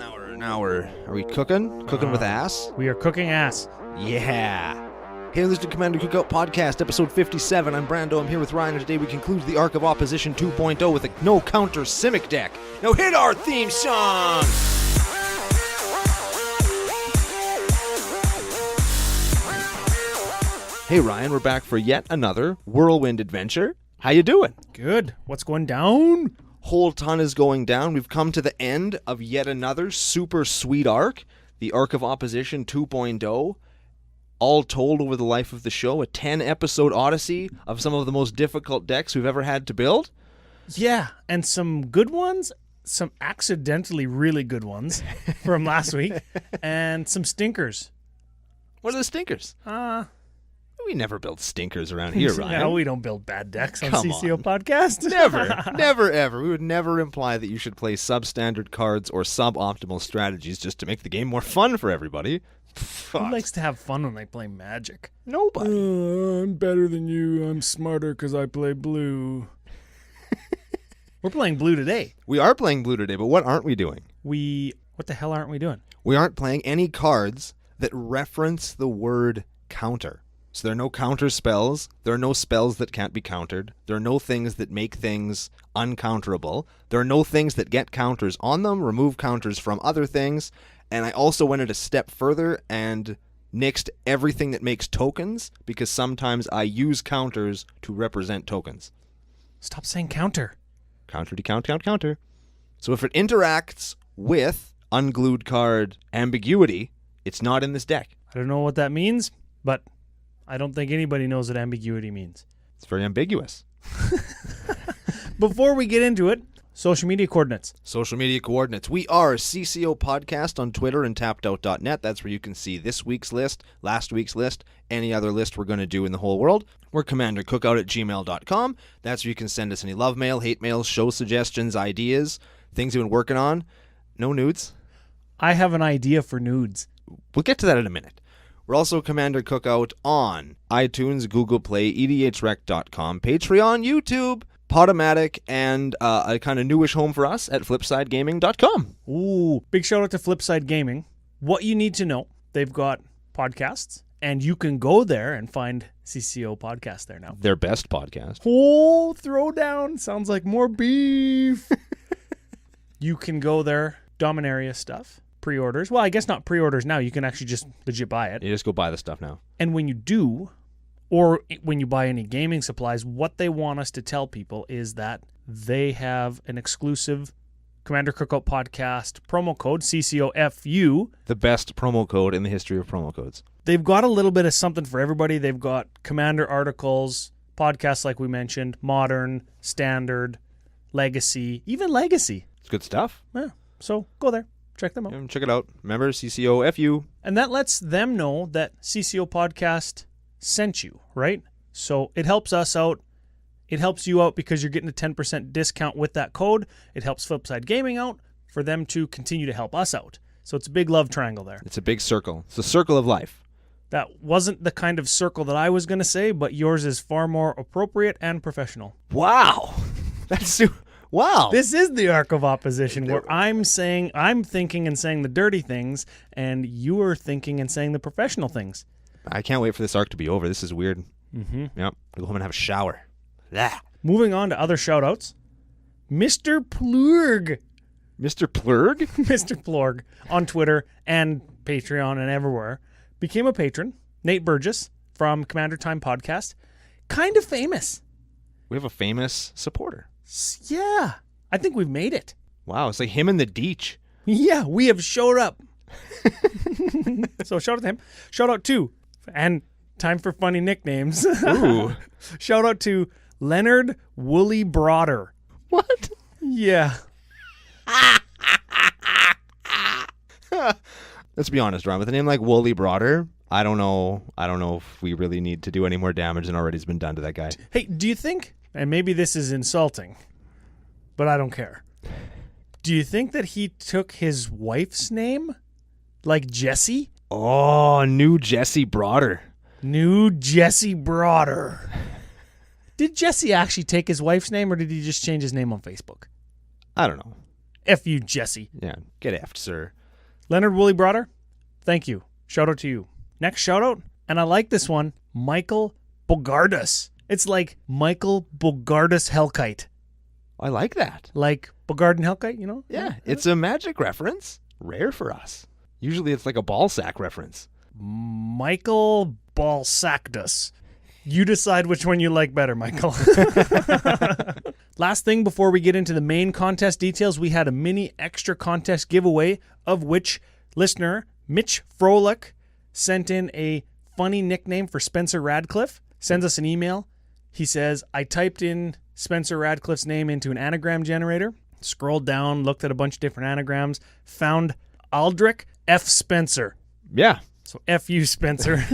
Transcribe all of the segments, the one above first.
Are we cooking? Cooking with ass? We are cooking ass. Yeah. Hey, listen to Commander Cookout Podcast, episode 57. I'm Brando. I'm here with Ryan, and today we conclude the Arc of Opposition 2.0 with a no-counter Simic deck. Now hit our theme song! Hey, Ryan, we're back for yet another whirlwind adventure. How you doing? Good. What's going down? Whole ton is going down. We've come to the end of yet another super sweet arc, the Arc of Opposition 2.0. All told over the life of the show, a 10-episode odyssey of some of the most difficult decks we've ever had to build. Yeah, and some good ones, some accidentally really good ones from last week, and some stinkers. What are the stinkers? We never build stinkers around here, Ryan. No, we don't build bad decks on Come CCO on. Podcast. Never, ever. We would never imply that you should play substandard cards or suboptimal strategies just to make the game more fun for everybody. Who likes to have fun when they play Magic? Nobody. I'm better than you. I'm smarter because I play blue. We're playing blue today. We are playing blue today, but what aren't we doing? What the hell aren't we doing? We aren't playing any cards that reference the word counter. So there are no counter spells. There are no spells that can't be countered. There are no things that make things uncounterable. There are no things that get counters on them, remove counters from other things. And I also went a step further and nixed everything that makes tokens, because sometimes I use counters to represent tokens. Stop saying counter. Counter, counter. So if it interacts with unglued card ambiguity, it's not in this deck. I don't know what that means, but I don't think anybody knows what ambiguity means. It's very ambiguous. Before we get into it, social media coordinates. Social media coordinates. We are CCO Podcast on Twitter and tappedout.net. That's where you can see this week's list, last week's list, any other list we're going to do in the whole world. We're commandercookout@gmail.com. That's where you can send us any love mail, hate mail, show suggestions, ideas, things you've been working on. No nudes. I have an idea for nudes. We'll get to that in a minute. We're also Commander Cookout on iTunes, Google Play, edhrec.com, Patreon, YouTube, Podomatic, and a kind of newish home for us at flipsidegaming.com. Ooh, big shout out to Flipside Gaming. What you need to know, they've got podcasts, and you can go there and find CCO Podcast there now. Their best podcast. Oh, throwdown. Sounds like more beef. You can go there, Dominarian stuff. Pre-orders. Well, I guess not pre-orders now. You can actually just legit buy it. You just go buy the stuff now. And when you do, or when you buy any gaming supplies, what they want us to tell people is that they have an exclusive Commander Cookout Podcast promo code, CCOFU. The best promo code in the history of promo codes. They've got a little bit of something for everybody. They've got Commander articles, podcasts like we mentioned, Modern, Standard, Legacy, even Legacy. It's good stuff. Yeah. So go there. Check them out. Check it out. Remember, CCOFU. And that lets them know that CCO Podcast sent you, right? So it helps us out. It helps you out because you're getting a 10% discount with that code. It helps Flipside Gaming out for them to continue to help us out. So it's a big love triangle there. It's a big circle. It's the circle of life. That wasn't the kind of circle that I was going to say, but yours is far more appropriate and professional. Wow. That's wow. This is the Arc of Opposition where I'm thinking and saying the dirty things, and you are thinking and saying the professional things. I can't wait for this arc to be over. This is weird. Mm-hmm. Yep. I'll go home and have a shower. Blah. Moving on to other shout-outs. Mr. Plurg. Mr. Plurg? Mr. Plurg on Twitter and Patreon and everywhere became a patron. Nate Burgess from Commander Time Podcast. Kind of famous. We have a famous supporter. Yeah, I think we've made it. Wow, it's like him and the Deech. Yeah, we have showed up. So shout out to him. Shout out to, and time for funny nicknames. Ooh. Shout out to Leonard Woolly Broader. What? Yeah. Let's be honest, Ron. With a name like Woolly Broader, I don't know if we really need to do any more damage than already has been done to that guy. Hey, do you think, and maybe this is insulting, but I don't care. Do you think that he took his wife's name? Like Jessie? Oh, new Jesse Broader. New Jesse Broader. Did Jesse actually take his wife's name, or did he just change his name on Facebook? I don't know. F you, Jesse. Yeah, get effed, sir. Leonard Woolley Broder, thank you. Shout out to you. Next shout out, and I like this one, Michael Bogardus. It's like Michael Bogardus Hellkite. I like that. Like Bogard and Hellkite, you know? Yeah, it's a Magic reference. Rare for us. Usually it's like a ball sack reference. Michael Balsactus. You decide which one you like better, Michael. Last thing before we get into the main contest details, we had a mini extra contest giveaway, of which listener Mitch Froelich sent in a funny nickname for Spencer Radcliffe. Sends us an email. He says, I typed in Spencer Radcliffe's name into an anagram generator, scrolled down, looked at a bunch of different anagrams, found Aldrich F. Spencer. Yeah. So F you, Spencer.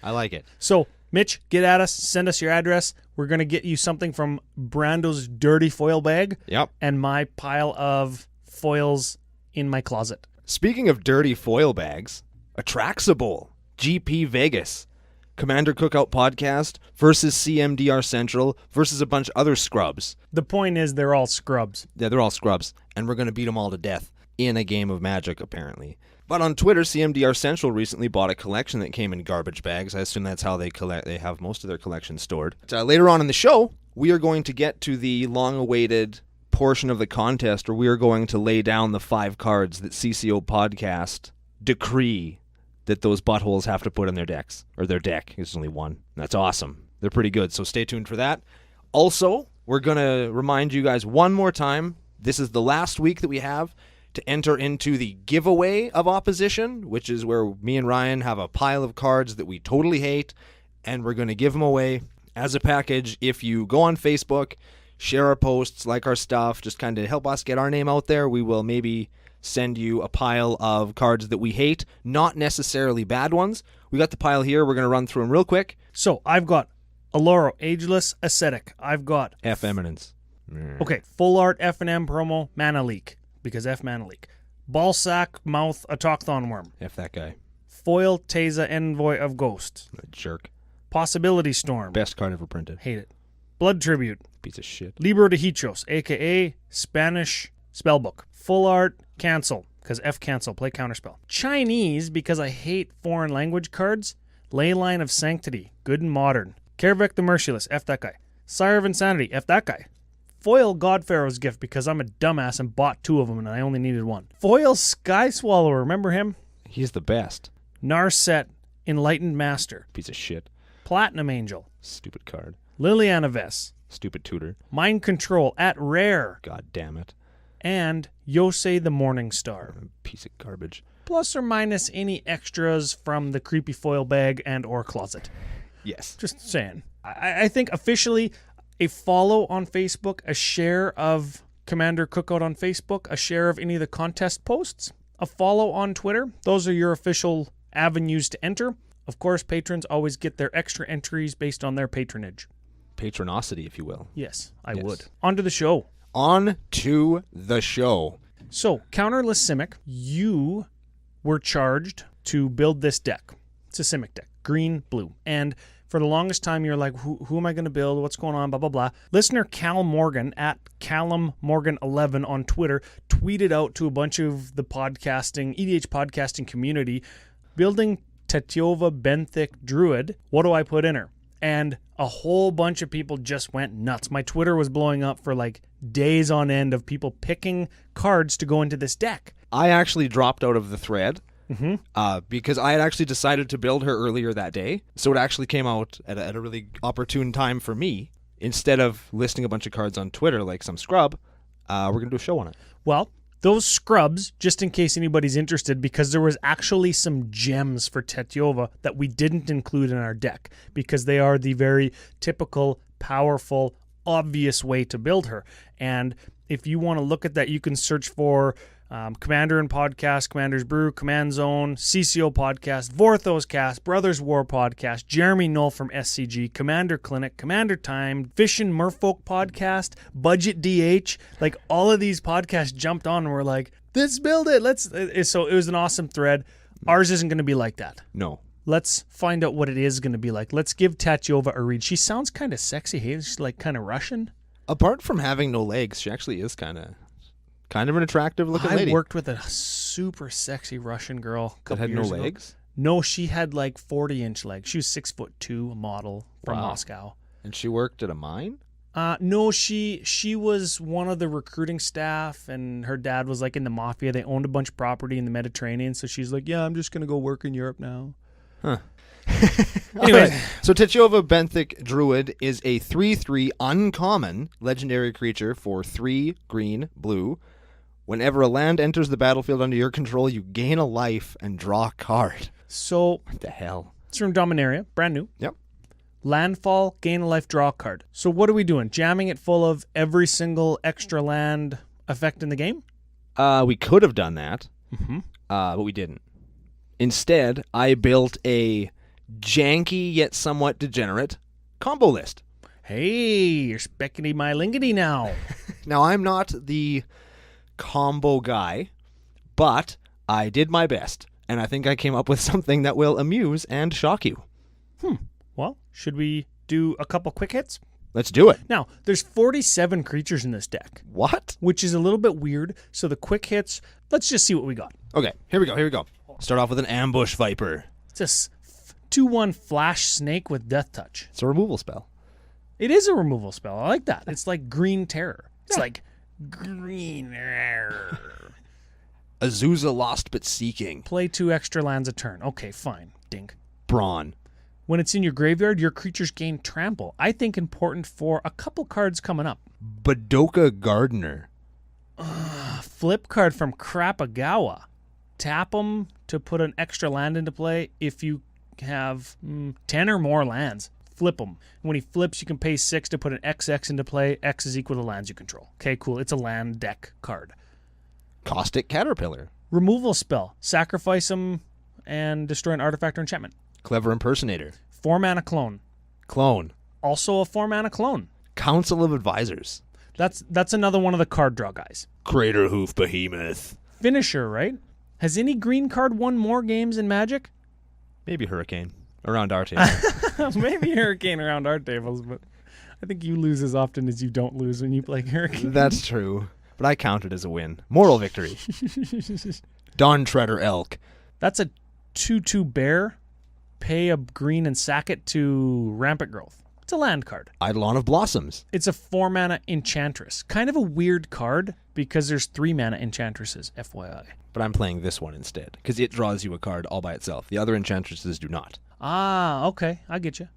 I like it. So, Mitch, get at us. Send us your address. We're going to get you something from Brando's dirty foil bag. Yep. And my pile of foils in my closet. Speaking of dirty foil bags, Atraxable, GP Vegas, Commander Cookout Podcast versus CMDR Central versus a bunch of other scrubs. The point is they're all scrubs. Yeah, they're all scrubs. And we're going to beat them all to death in a game of Magic, apparently. But on Twitter, CMDR Central recently bought a collection that came in garbage bags. I assume that's how they have most of their collection stored. Later on in the show, we are going to get to the long-awaited portion of the contest where we are going to lay down the 5 cards that CCO Podcast decree that those buttholes have to put in their decks. Or their deck. There's only one. That's awesome. They're pretty good, so stay tuned for that. Also, we're going to remind you guys one more time, this is the last week that we have to enter into the giveaway of Opposition, which is where me and Ryan have a pile of cards that we totally hate, and we're going to give them away as a package. If you go on Facebook, share our posts, like our stuff, just kind of help us get our name out there, we will maybe send you a pile of cards that we hate, not necessarily bad ones. We got the pile here. We're going to run through them real quick. So, I've got Aloro, Ageless Ascetic. I've got F Eminence. Okay, Full Art F&M promo, Mana Leak. Because F Mana Leak. Ballsack Mouth Autochthon Worm. F that guy. Foil Teza Envoy of Ghost. A jerk. Possibility Storm. Best card ever printed. Hate it. Blood Tribute. Piece of shit. Libro de Hichos, a.k.a. Spanish Spellbook. Full Art Cancel. Because F Cancel. Play Counterspell. Chinese, because I hate foreign language cards. Leyline of Sanctity. Good and modern. Kervek the Merciless. F that guy. Sire of Insanity. F that guy. Foil Godpharaoh's Gift, because I'm a dumbass and bought 2 of them and I only needed 1. Foil Sky Swallower, remember him? He's the best. Narset Enlightened Master. Piece of shit. Platinum Angel. Stupid card. Liliana Vess. Stupid tutor. Mind Control at Rare. God damn it. And Yosei the Morning Star. Piece of garbage. Plus or minus any extras from the creepy foil bag and or closet. Yes. Just saying. I think officially a follow on Facebook, a share of Commander Cookout on Facebook, a share of any of the contest posts, a follow on Twitter. Those are your official avenues to enter. Of course, patrons always get their extra entries based on their patronage. Patronosity, if you will. Yes, I would. On to the show. On to the show. So, Counterless Simic, you were charged to build this deck. It's a Simic deck, green, blue. And for the longest time, you're like, who am I going to build? What's going on? Blah, blah, blah. Listener Cal Morgan at CallumMorgan11 on Twitter tweeted out to a bunch of the podcasting, EDH podcasting community, building Tatyova Benthic Druid. What do I put in her? And a whole bunch of people just went nuts. My Twitter was blowing up for like days on end of people picking cards to go into this deck. I actually dropped out of the thread. Because I had actually decided to build her earlier that day. So it actually came out at a really opportune time for me. Instead of listing a bunch of cards on Twitter like some scrub, we're going to do a show on it. Well, those scrubs, just in case anybody's interested, because there was actually some gems for Tatyova that we didn't include in our deck because they are the very typical, powerful, obvious way to build her. And if you want to look at that, you can search for Commander and Podcast, Commander's Brew, Command Zone, CCO Podcast, Vorthos Cast, Brothers War Podcast, Jeremy Knoll from SCG, Commander Clinic, Commander Time, Fish and Merfolk Podcast, Budget DH. Like all of these podcasts jumped on and were like, let's build it. So it was an awesome thread. Ours isn't going to be like that. No. Let's find out what it is going to be like. Let's give Tatyova a read. She sounds kind of sexy. Hey, she's like kind of Russian. Apart from having no legs, she actually is kind of an attractive looking lady. I worked with a super sexy Russian girl that had no legs. No, she had like 40-inch legs. She was 6'2", a model from Moscow. And she worked at a mine? No, she was one of the recruiting staff, and her dad was like in the mafia. They owned a bunch of property in the Mediterranean, so she's like, yeah, I'm just going to go work in Europe now. Huh. Anyways. Right. So Tatyova Benthic Druid is a 3/3 uncommon legendary creature for 3 green blue. Whenever a land enters the battlefield under your control, you gain a life and draw a card. So what the hell? It's from Dominaria, brand new. Yep. Landfall, gain a life, draw a card. So what are we doing? Jamming it full of every single extra land effect in the game? We could have done that, but we didn't. Instead, I built a janky yet somewhat degenerate combo list. Hey, you're speckity my lingity now. Now, I'm not the combo guy, but I did my best, and I think I came up with something that will amuse and shock you. Well, should we do a couple quick hits? Let's do it. Now, there's 47 creatures in this deck. What? Which is a little bit weird, so the quick hits, let's just see what we got. Okay, here we go. Start off with an Ambush Viper. It's a 2/1 flash snake with death touch. It's a removal spell. It is a removal spell. I like that. It's like green terror. It's like green terror. Azusa Lost But Seeking. Play 2 extra lands a turn. Okay, fine. Dink. Brawn. When it's in your graveyard, your creatures gain trample. I think important for a couple cards coming up. Badoka Gardener. Flip card from Krapagawa. Tap them to put an extra land into play if you have 10 or more lands. Flip them. When he flips, you can pay 6 to put an XX into play. X is equal to lands you control. Okay, cool. It's a land deck card. Caustic Caterpillar. Removal spell. Sacrifice them and destroy an artifact or enchantment. Clever Impersonator. 4-mana clone. Clone. Also a 4-mana clone. Council of Advisors. That's another one of the card draw guys. Crater Hoof Behemoth. Finisher, right? Has any green card won more games in Magic? Maybe Hurricane. Around our table. Maybe Hurricane around our tables, but I think you lose as often as you don't lose when you play Hurricane. That's true. But I count it as a win. Moral victory. Dawn Treader Elk. That's a 2/2 bear. Pay a green and sack it to Rampant Growth. It's a land card. Eidolon of Blossoms. It's a 4-mana Enchantress. Kind of a weird card because there's 3-mana Enchantresses, FYI. But I'm playing this one instead because it draws you a card all by itself. The other Enchantresses do not. Ah, okay. I get you.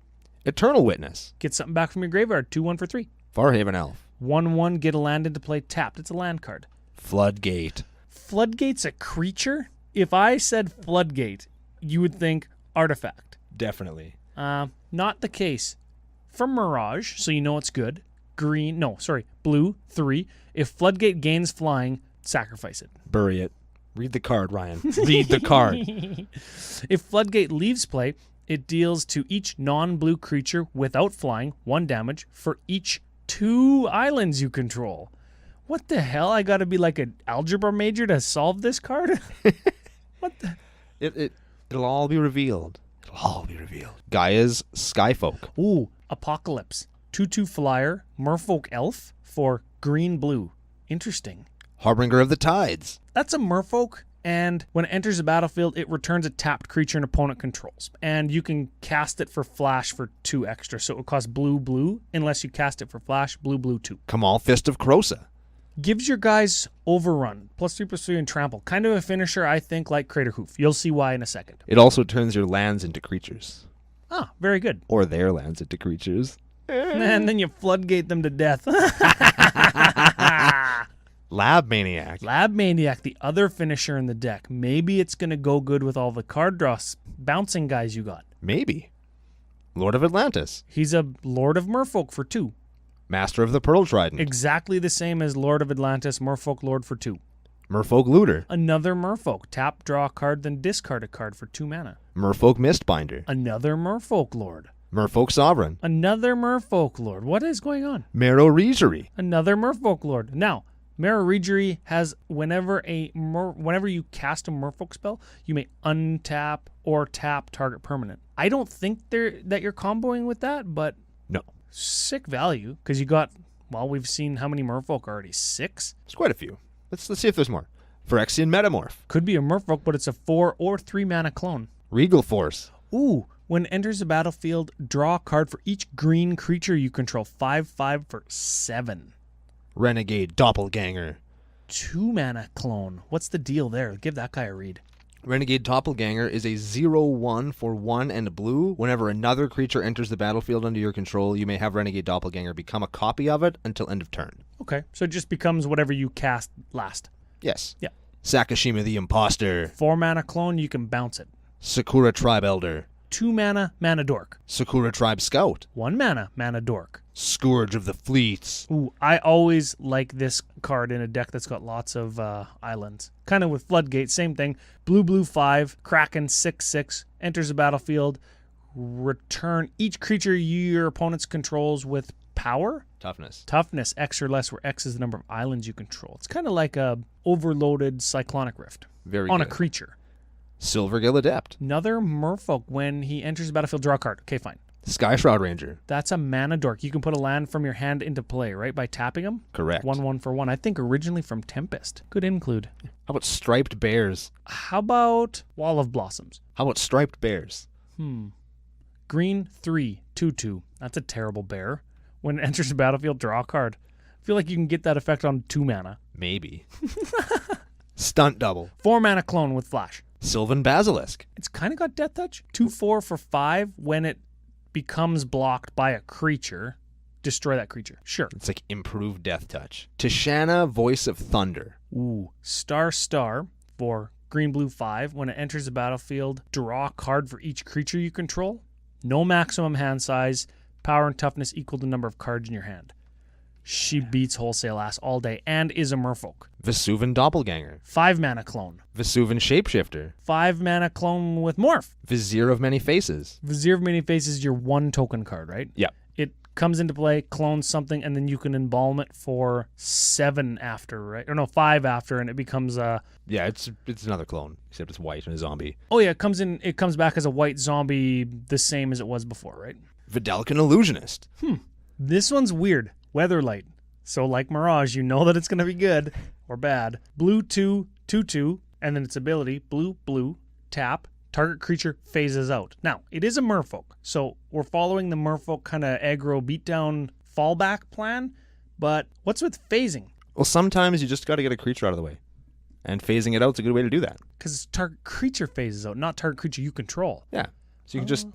Eternal Witness. Get something back from your graveyard. 2/1 for 3. Farhaven Elf. 1/1, get a land into play tapped. It's a land card. Floodgate. Floodgate's a creature? If I said Floodgate, you would think artifact. Definitely. Not the case. From Mirage, so you know it's good. Blue, 3. If Floodgate gains flying, sacrifice it. Bury it. Read the card, Ryan. Read the card. If Floodgate leaves play, it deals to each non-blue creature without flying 1 damage for each 2 islands you control. What the hell? I gotta be like an algebra major to solve this card? What the? It'll all be revealed. Gaia's Skyfolk. Ooh, Apocalypse. 2/2 flyer, Merfolk Elf for green-blue. Interesting. Harbinger of the Tides. That's a Merfolk, and when it enters the battlefield, it returns a tapped creature an opponent controls. And you can cast it for flash for 2 extra, so it would cost blue, unless you cast it for flash, blue, 2. Kamal Fist of Krosa. Gives your guys overrun, +3/+3 and trample. Kind of a finisher, I think, like Crater Hoof. You'll see why in a second. It also turns your lands into creatures. Ah, very good. Or their lands into creatures. And then you floodgate them to death. Lab Maniac. Lab Maniac, the other finisher in the deck. Maybe it's going to go good with all the card draws bouncing guys you got. Maybe. Lord of Atlantis. He's a Lord of Merfolk for 2. Master of the Pearl Trident. Exactly the same as Lord of Atlantis, Merfolk Lord for 2. Merfolk Looter. Another Merfolk. Tap, draw a card, then discard a card for 2 mana. Merfolk Mistbinder. Another Merfolk Lord. Merfolk Sovereign. Another Merfolk Lord. What is going on? Marrow Regery. Another Merfolk Lord. Now, Marrow Regery has whenever you cast a Merfolk spell, you may untap or tap target permanent. I don't think that you're comboing with that, but no. Sick value because you got Well, we've seen how many merfolk already? 6? There's quite a few. Let's see if there's more. Phyrexian Metamorph. Could be a merfolk, but it's a 4 or 3 mana clone. Regal Force. Ooh, when it enters the battlefield, draw a card for each green creature you control. 5/5 for 7. Renegade Doppelganger. 2 mana clone. What's the deal there? Give that guy a read. Renegade Doppelganger is a 0/1 for 1 and blue. Whenever another creature enters the battlefield under your control, you may have Renegade Doppelganger become a copy of it until end of turn. Okay, so it just becomes whatever you cast last. Yes. Yeah. Sakashima the Imposter. 4 mana clone, you can bounce it. Sakura Tribe Elder. 2 mana, mana dork. Sakura Tribe Scout. 1 mana, mana dork. Scourge of the Fleets. Ooh, I always like this card in a deck that's got lots of islands. Kind of with Floodgate, same thing. Blue 5, Kraken 6/6, enters the battlefield. Return each creature your opponent's controls with power. Toughness, X or less, where X is the number of islands you control. It's kind of like a overloaded Cyclonic Rift on a creature. Silvergill Adept. Another merfolk. When he enters the battlefield, draw a card. Okay, fine. Sky Shroud Ranger. That's a mana dork. You can put a land from your hand into play, right? By tapping them? Correct. 1/1 for 1. I think originally from Tempest. Good include. How about Striped Bears? How about Wall of Blossoms? How about Striped Bears? Green 3, 2/2. That's a terrible bear. When it enters the battlefield, draw a card. I feel like you can get that effect on 2 mana. Maybe. Stunt Double. 4 mana clone with flash. Sylvan Basilisk. It's kind of got Death Touch. 2/4 for 5. When it becomes blocked by a creature, destroy that creature. Sure. It's like improved Death Touch. Tishana Voice of Thunder. Ooh. Star for green 5. When it enters the battlefield, draw a card for each creature you control. No maximum hand size. Power and toughness equal to the number of cards in your hand. She beats wholesale ass all day and is a merfolk. Vesuvan Doppelganger. 5 mana clone. Vesuvan Shapeshifter. 5 mana clone with morph. Vizier of Many Faces. Vizier of Many Faces is your 1 token card, right? Yeah. It comes into play, clones something, and then you can embalm it for 7 after, right? Or no, 5 after, and it becomes a... Yeah, it's another clone, except it's white and a zombie. Oh yeah, it comes back as a white zombie, the same as it was before, right? Vidalcan Illusionist. This one's weird. Weatherlight. So like Mirage, you know that it's going to be good or bad. Blue 2, 2/2, and then its ability, blue, tap, target creature phases out. Now, it is a merfolk, so we're following the merfolk kind of aggro beatdown fallback plan, but what's with phasing? Well, sometimes you just got to get a creature out of the way. And phasing it out's a good way to do that. Because target creature phases out, not target creature you control. Yeah. So you can just...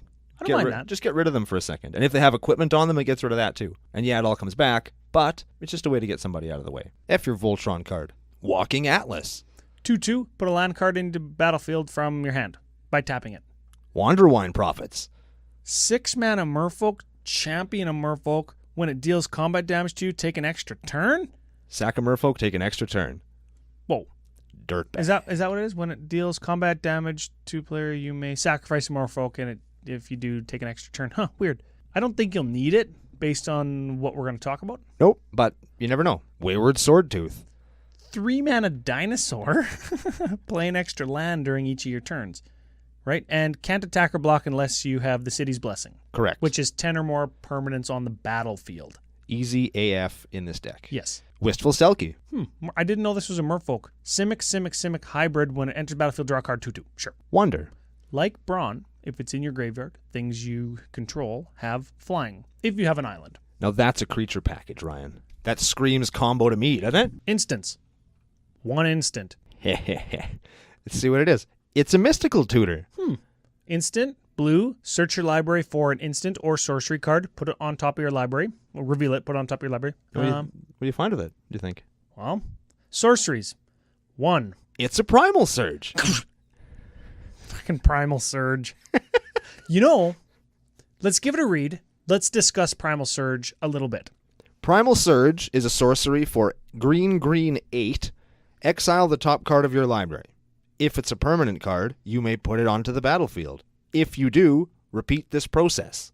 I don't mind that. Just get rid of them for a second. And if they have equipment on them, it gets rid of that too. And yeah, it all comes back, but it's just a way to get somebody out of the way. F your Voltron card. Walking Atlas. 2/2, put a land card into battlefield from your hand by tapping it. Wanderwine Prophets. 6 mana merfolk, champion a merfolk. When it deals combat damage to you, take an extra turn? Sack a merfolk, take an extra turn. Whoa. Dirtbag. Is that what it is? When it deals combat damage to player, you may sacrifice a merfolk, and if you do, take an extra turn. Huh, weird. I don't think you'll need it based on what we're going to talk about. Nope, but you never know. Wayward Swordtooth. 3 mana dinosaur. Play an extra land during each of your turns. Right? And can't attack or block unless you have the City's Blessing. Correct. Which is 10 or more permanents on the battlefield. Easy AF in this deck. Yes. Wistful Selkie. I didn't know this was a merfolk. Simic hybrid. When it enters battlefield, draw a card 2/2. Sure. Wonder. Like Brawn, if it's in your graveyard, things you control have flying. If you have an island. Now that's a creature package, Ryan. That screams combo to me, doesn't it? Instance. 1 instant. Let's see what it is. It's a mystical tutor. Instant, blue, search your library for an instant or sorcery card. Put it on top of your library. Or reveal it, put it on top of your library. What do you find with it, do you think? Well, sorceries. 1. It's a Primal Surge. Fucking Primal Surge. Let's give it a read. Let's discuss Primal Surge a little bit. Primal Surge is a sorcery for green 8. Exile the top card of your library. If it's a permanent card, you may put it onto the battlefield. If you do, repeat this process.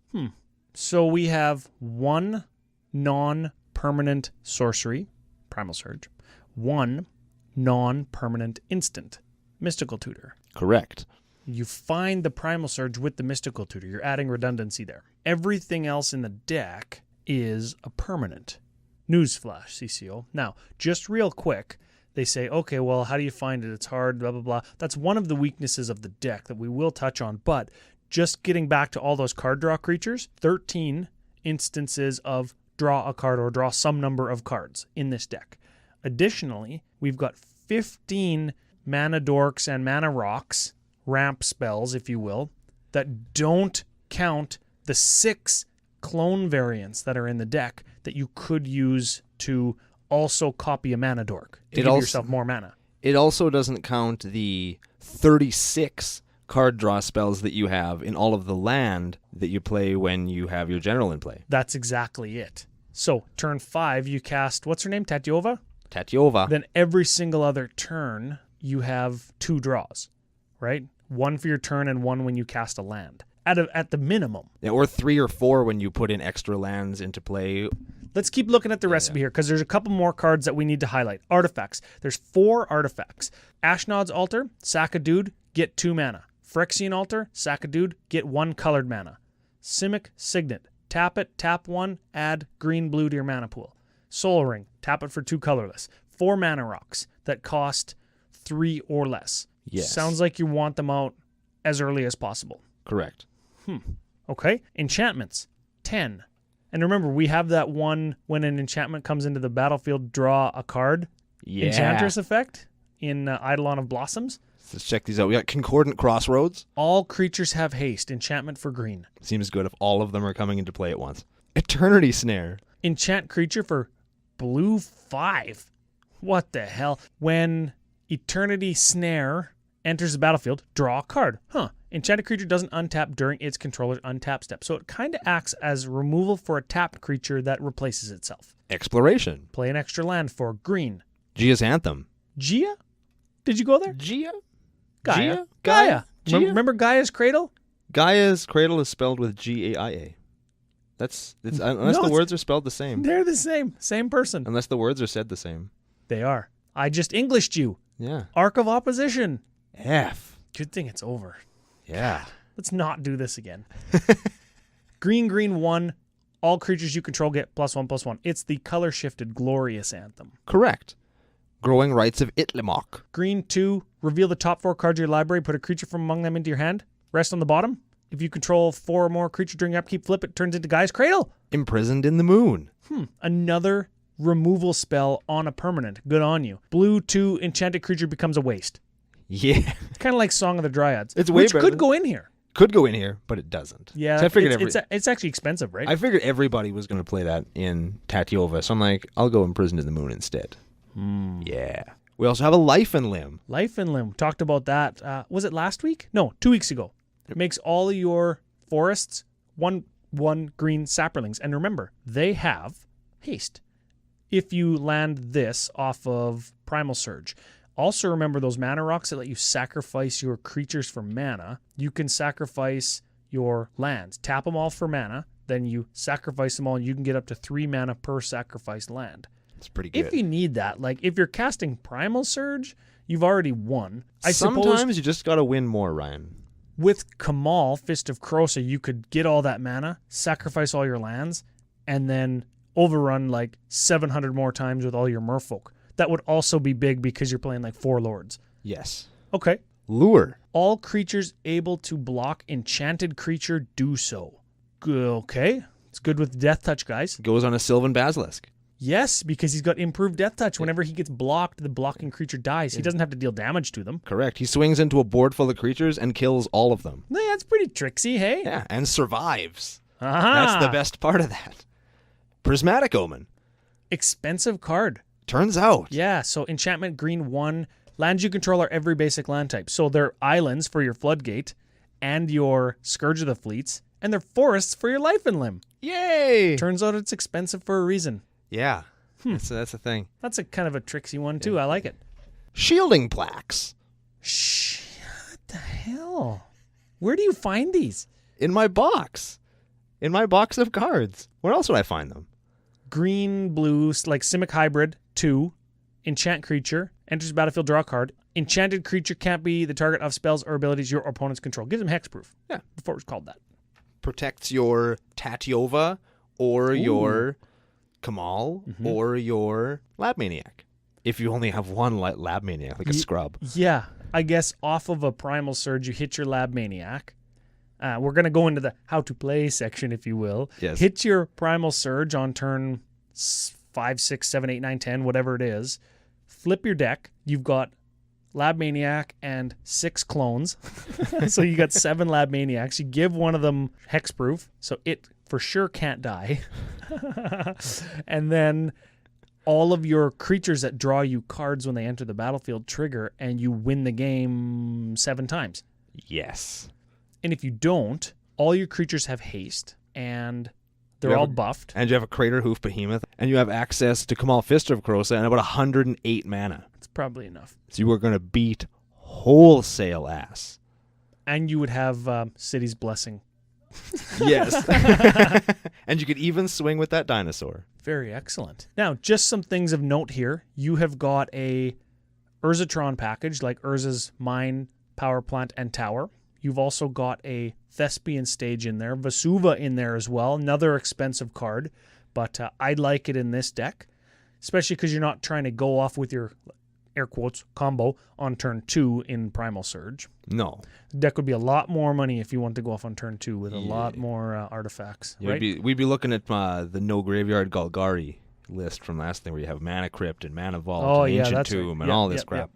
So we have 1 non-permanent sorcery, Primal Surge, 1 non-permanent instant, Mystical Tutor. Correct. You find the Primal Surge with the Mystical Tutor. You're adding redundancy there. Everything else in the deck is a permanent. Newsflash, CCO. Now, just real quick, they say, okay, well, how do you find it? It's hard, blah, blah, blah. That's one of the weaknesses of the deck that we will touch on. But just getting back to all those card draw creatures, 13 instances of draw a card or draw some number of cards in this deck. Additionally, we've got 15 mana dorks and mana rocks, ramp spells, if you will, that don't count the 6 clone variants that are in the deck that you could use to also copy a mana dork to give yourself more mana. It also doesn't count the 36 card draw spells that you have in all of the land that you play when you have your general in play. That's exactly it. So turn 5, you cast, what's her name, Tatyova? Tatyova. Then every single other turn, you have 2 draws, right? 1 for your turn and 1 when you cast a land. At the minimum. Yeah, or 3 or 4 when you put in extra lands into play. Let's keep looking at the recipe here because there's a couple more cards that we need to highlight. Artifacts. There's 4 artifacts. Ashnod's Altar, sack a dude, get 2 mana. Phyrexian Altar, sack a dude, get 1 colored mana. Simic Signet, tap it, tap 1, add green-blue to your mana pool. Soul Ring, tap it for 2 colorless. 4 mana rocks that cost 3 or less. Yes. Sounds like you want them out as early as possible. Correct. Okay. Enchantments, 10. And remember, we have that one when an enchantment comes into the battlefield, draw a card. Yeah. Enchantress effect in Eidolon of Blossoms. Let's check these out. We got Concordant Crossroads. All creatures have haste. Enchantment for green. Seems good if all of them are coming into play at once. Eternity Snare. Enchant creature for blue 5. What the hell? When Eternity Snare enters the battlefield, draw a card. Enchanted creature doesn't untap during its controller's untap step. So it kind of acts as removal for a tapped creature that replaces itself. Exploration. Play an extra land for green. Gia's Anthem. Gia? Did you go there? Gia? Gaia. Gaia. Gia? Remember Gaia's Cradle? Gaia's Cradle is spelled with Gaia. It's unless the words are spelled the same. They're the same. Same person. Unless the words are said the same. They are. I just Englished you. Yeah. Arc of Opposition. F. Good thing it's over. Yeah. Let's not do this again. Green 1. All creatures you control get +1/+1. It's the color shifted glorious anthem. Correct. Growing Rights of Itlimok. Green 2. Reveal the top 4 cards of your library. Put a creature from among them into your hand. Rest on the bottom. If you control 4 or more creatures during your upkeep, flip it. Turns into Gaia's Cradle. Imprisoned in the Moon. Another removal spell on a permanent. Good on you. Blue 2. Enchanted creature becomes a waste. Yeah. Kind of like Song of the Dryads. It's way which better could than- go in here. Could go in here, but it doesn't. Yeah, So I figured it's actually expensive, right? I figured everybody was going to play that in Tatyova, so I'm like, I'll go Imprisoned in the Moon instead. Yeah. We also have a Life and Limb. Life and Limb. Talked about that. Was it last week? No, 2 weeks ago. It makes all of your forests 1/1 green saplings. And remember, they have haste. If you land this off of Primal Surge. Also remember those mana rocks that let you sacrifice your creatures for mana. You can sacrifice your lands. Tap them all for mana. Then you sacrifice them all and you can get up to 3 mana per sacrificed land. It's pretty good. If you need that, like if you're casting Primal Surge, you've already won. Sometimes you just got to win more, Ryan. With Kamal, Fist of Krosa, you could get all that mana, sacrifice all your lands, and then overrun like 700 more times with all your merfolk. That would also be big because you're playing like 4 lords. Yes. Okay. Lure. All creatures able to block enchanted creature do so. Good. Okay. It's good with Death Touch, guys. Goes on a Sylvan Basilisk. Yes, because he's got improved Death Touch. Whenever he gets blocked, the blocking creature dies. He doesn't have to deal damage to them. Correct. He swings into a board full of creatures and kills all of them. Yeah, that's pretty tricksy, hey? Yeah, and survives. Aha. That's the best part of that. Prismatic Omen. Expensive card. Turns out. Yeah, so enchantment green 1. Lands you control are every basic land type. So they're islands for your Floodgate and your Scourge of the Fleets, and they're forests for your Life and Limb. Yay! Turns out it's expensive for a reason. Yeah. That's a thing. That's a kind of a tricksy one, too. I like it. Shielding Plaques. What the hell? Where do you find these? In my box. In my box of cards. Where else would I find them? Green, blue, like Simic Hybrid, 2. Enchant creature. Enters battlefield, draw a card. Enchanted creature can't be the target of spells or abilities your opponents control. Gives them hexproof. Yeah. Before it was called that. Protects your Tatyova or your Kamal or your Lab Maniac. If you only have one Lab Maniac, like a scrub. Yeah, I guess off of a Primal Surge, you hit your Lab Maniac. We're going to go into the how to play section, if you will. Yes. Hit your Primal Surge on turn 5, 6, 7, 8, 9, 10, whatever it is. Flip your deck. You've got Lab Maniac and 6 clones. So you got 7 Lab Maniacs. You give one of them hexproof, so it for sure can't die. And then all of your creatures that draw you cards when they enter the battlefield trigger, and you win the game 7 times. Yes. And if you don't, all your creatures have haste, and they're all buffed. And you have a Crater Hoof Behemoth, and you have access to Kamal Fist of Krosa and about 108 mana. It's probably enough. So you are going to beat wholesale ass. And you would have City's Blessing. Yes. And you could even swing with that dinosaur. Very excellent. Now, just some things of note here. You have got a Urzatron package, like Urza's Mine, Power Plant, and Tower. You've also got a Thespian Stage in there, Vesuva in there as well, another expensive card, but I like it in this deck, especially because you're not trying to go off with your, air quotes, combo on turn 2 in Primal Surge. No. The deck would be a lot more money if you want to go off on turn 2 with a lot more artifacts, right? We'd be looking at the No Graveyard Golgari list from last thing where you have Mana Crypt and Mana Vault and Ancient Tomb and all this crap.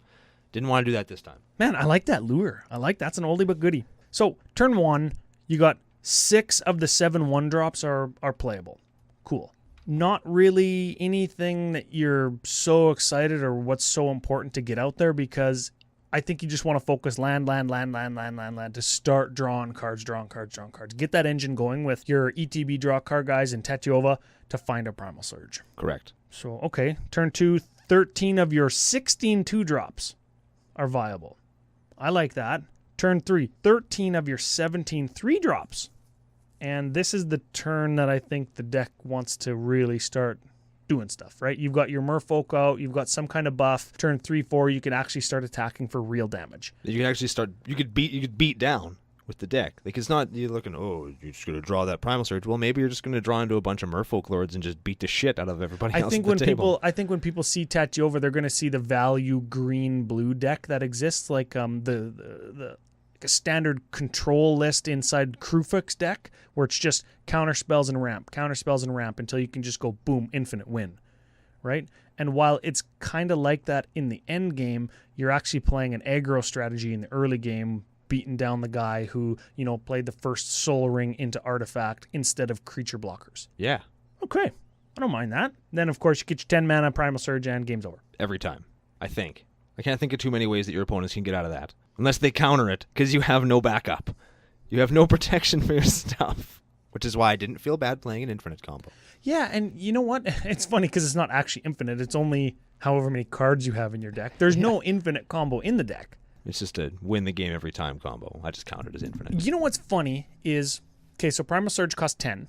Didn't want to do that this time. Man, I like that lure. That's an oldie but goodie. So, turn 1, you got 6 of the 7 1-drops are playable. Cool. Not really anything that you're so excited or what's so important to get out there, because I think you just want to focus land to start drawing cards. Get that engine going with your ETB draw card guys and Tatyova to find a Primal Surge. Correct. So, okay, turn 2, 13 of your 16 2-drops are viable. I like that. Turn 3, 13 of your 17 3-drops. And this is the turn that I think the deck wants to really start doing stuff, right? You've got your Merfolk out, you've got some kind of buff. Turn 3, 4, you can actually start attacking for real damage. You can actually start, you could beat down with the deck. Like, it's not, you're looking, you're just going to draw that Primal Surge. Well, maybe you're just going to draw into a bunch of Merfolk Lords and just beat the shit out of everybody else at the table. I think when people see Tatyova, they're going to see the value green-blue deck that exists, like the a standard control list inside Krufix deck, where it's just counter spells and ramp until you can just go boom, infinite win, right? And while it's kind of like that in the end game, you're actually playing an aggro strategy in the early game, beating down the guy who, played the first Soul Ring into Artifact instead of creature blockers. Yeah. Okay. I don't mind that. Then, of course, you get your 10 mana Primal Surge and game's over. Every time, I think. I can't think of too many ways that your opponents can get out of that. Unless they counter it, because you have no backup. You have no protection for your stuff. Which is why I didn't feel bad playing an infinite combo. Yeah, and you know what? It's funny because it's not actually infinite. It's only however many cards you have in your deck. There's no infinite combo in the deck. It's just a win the game every time combo. I just counted as infinite. You know what's funny is, okay, so Primal Surge costs 10.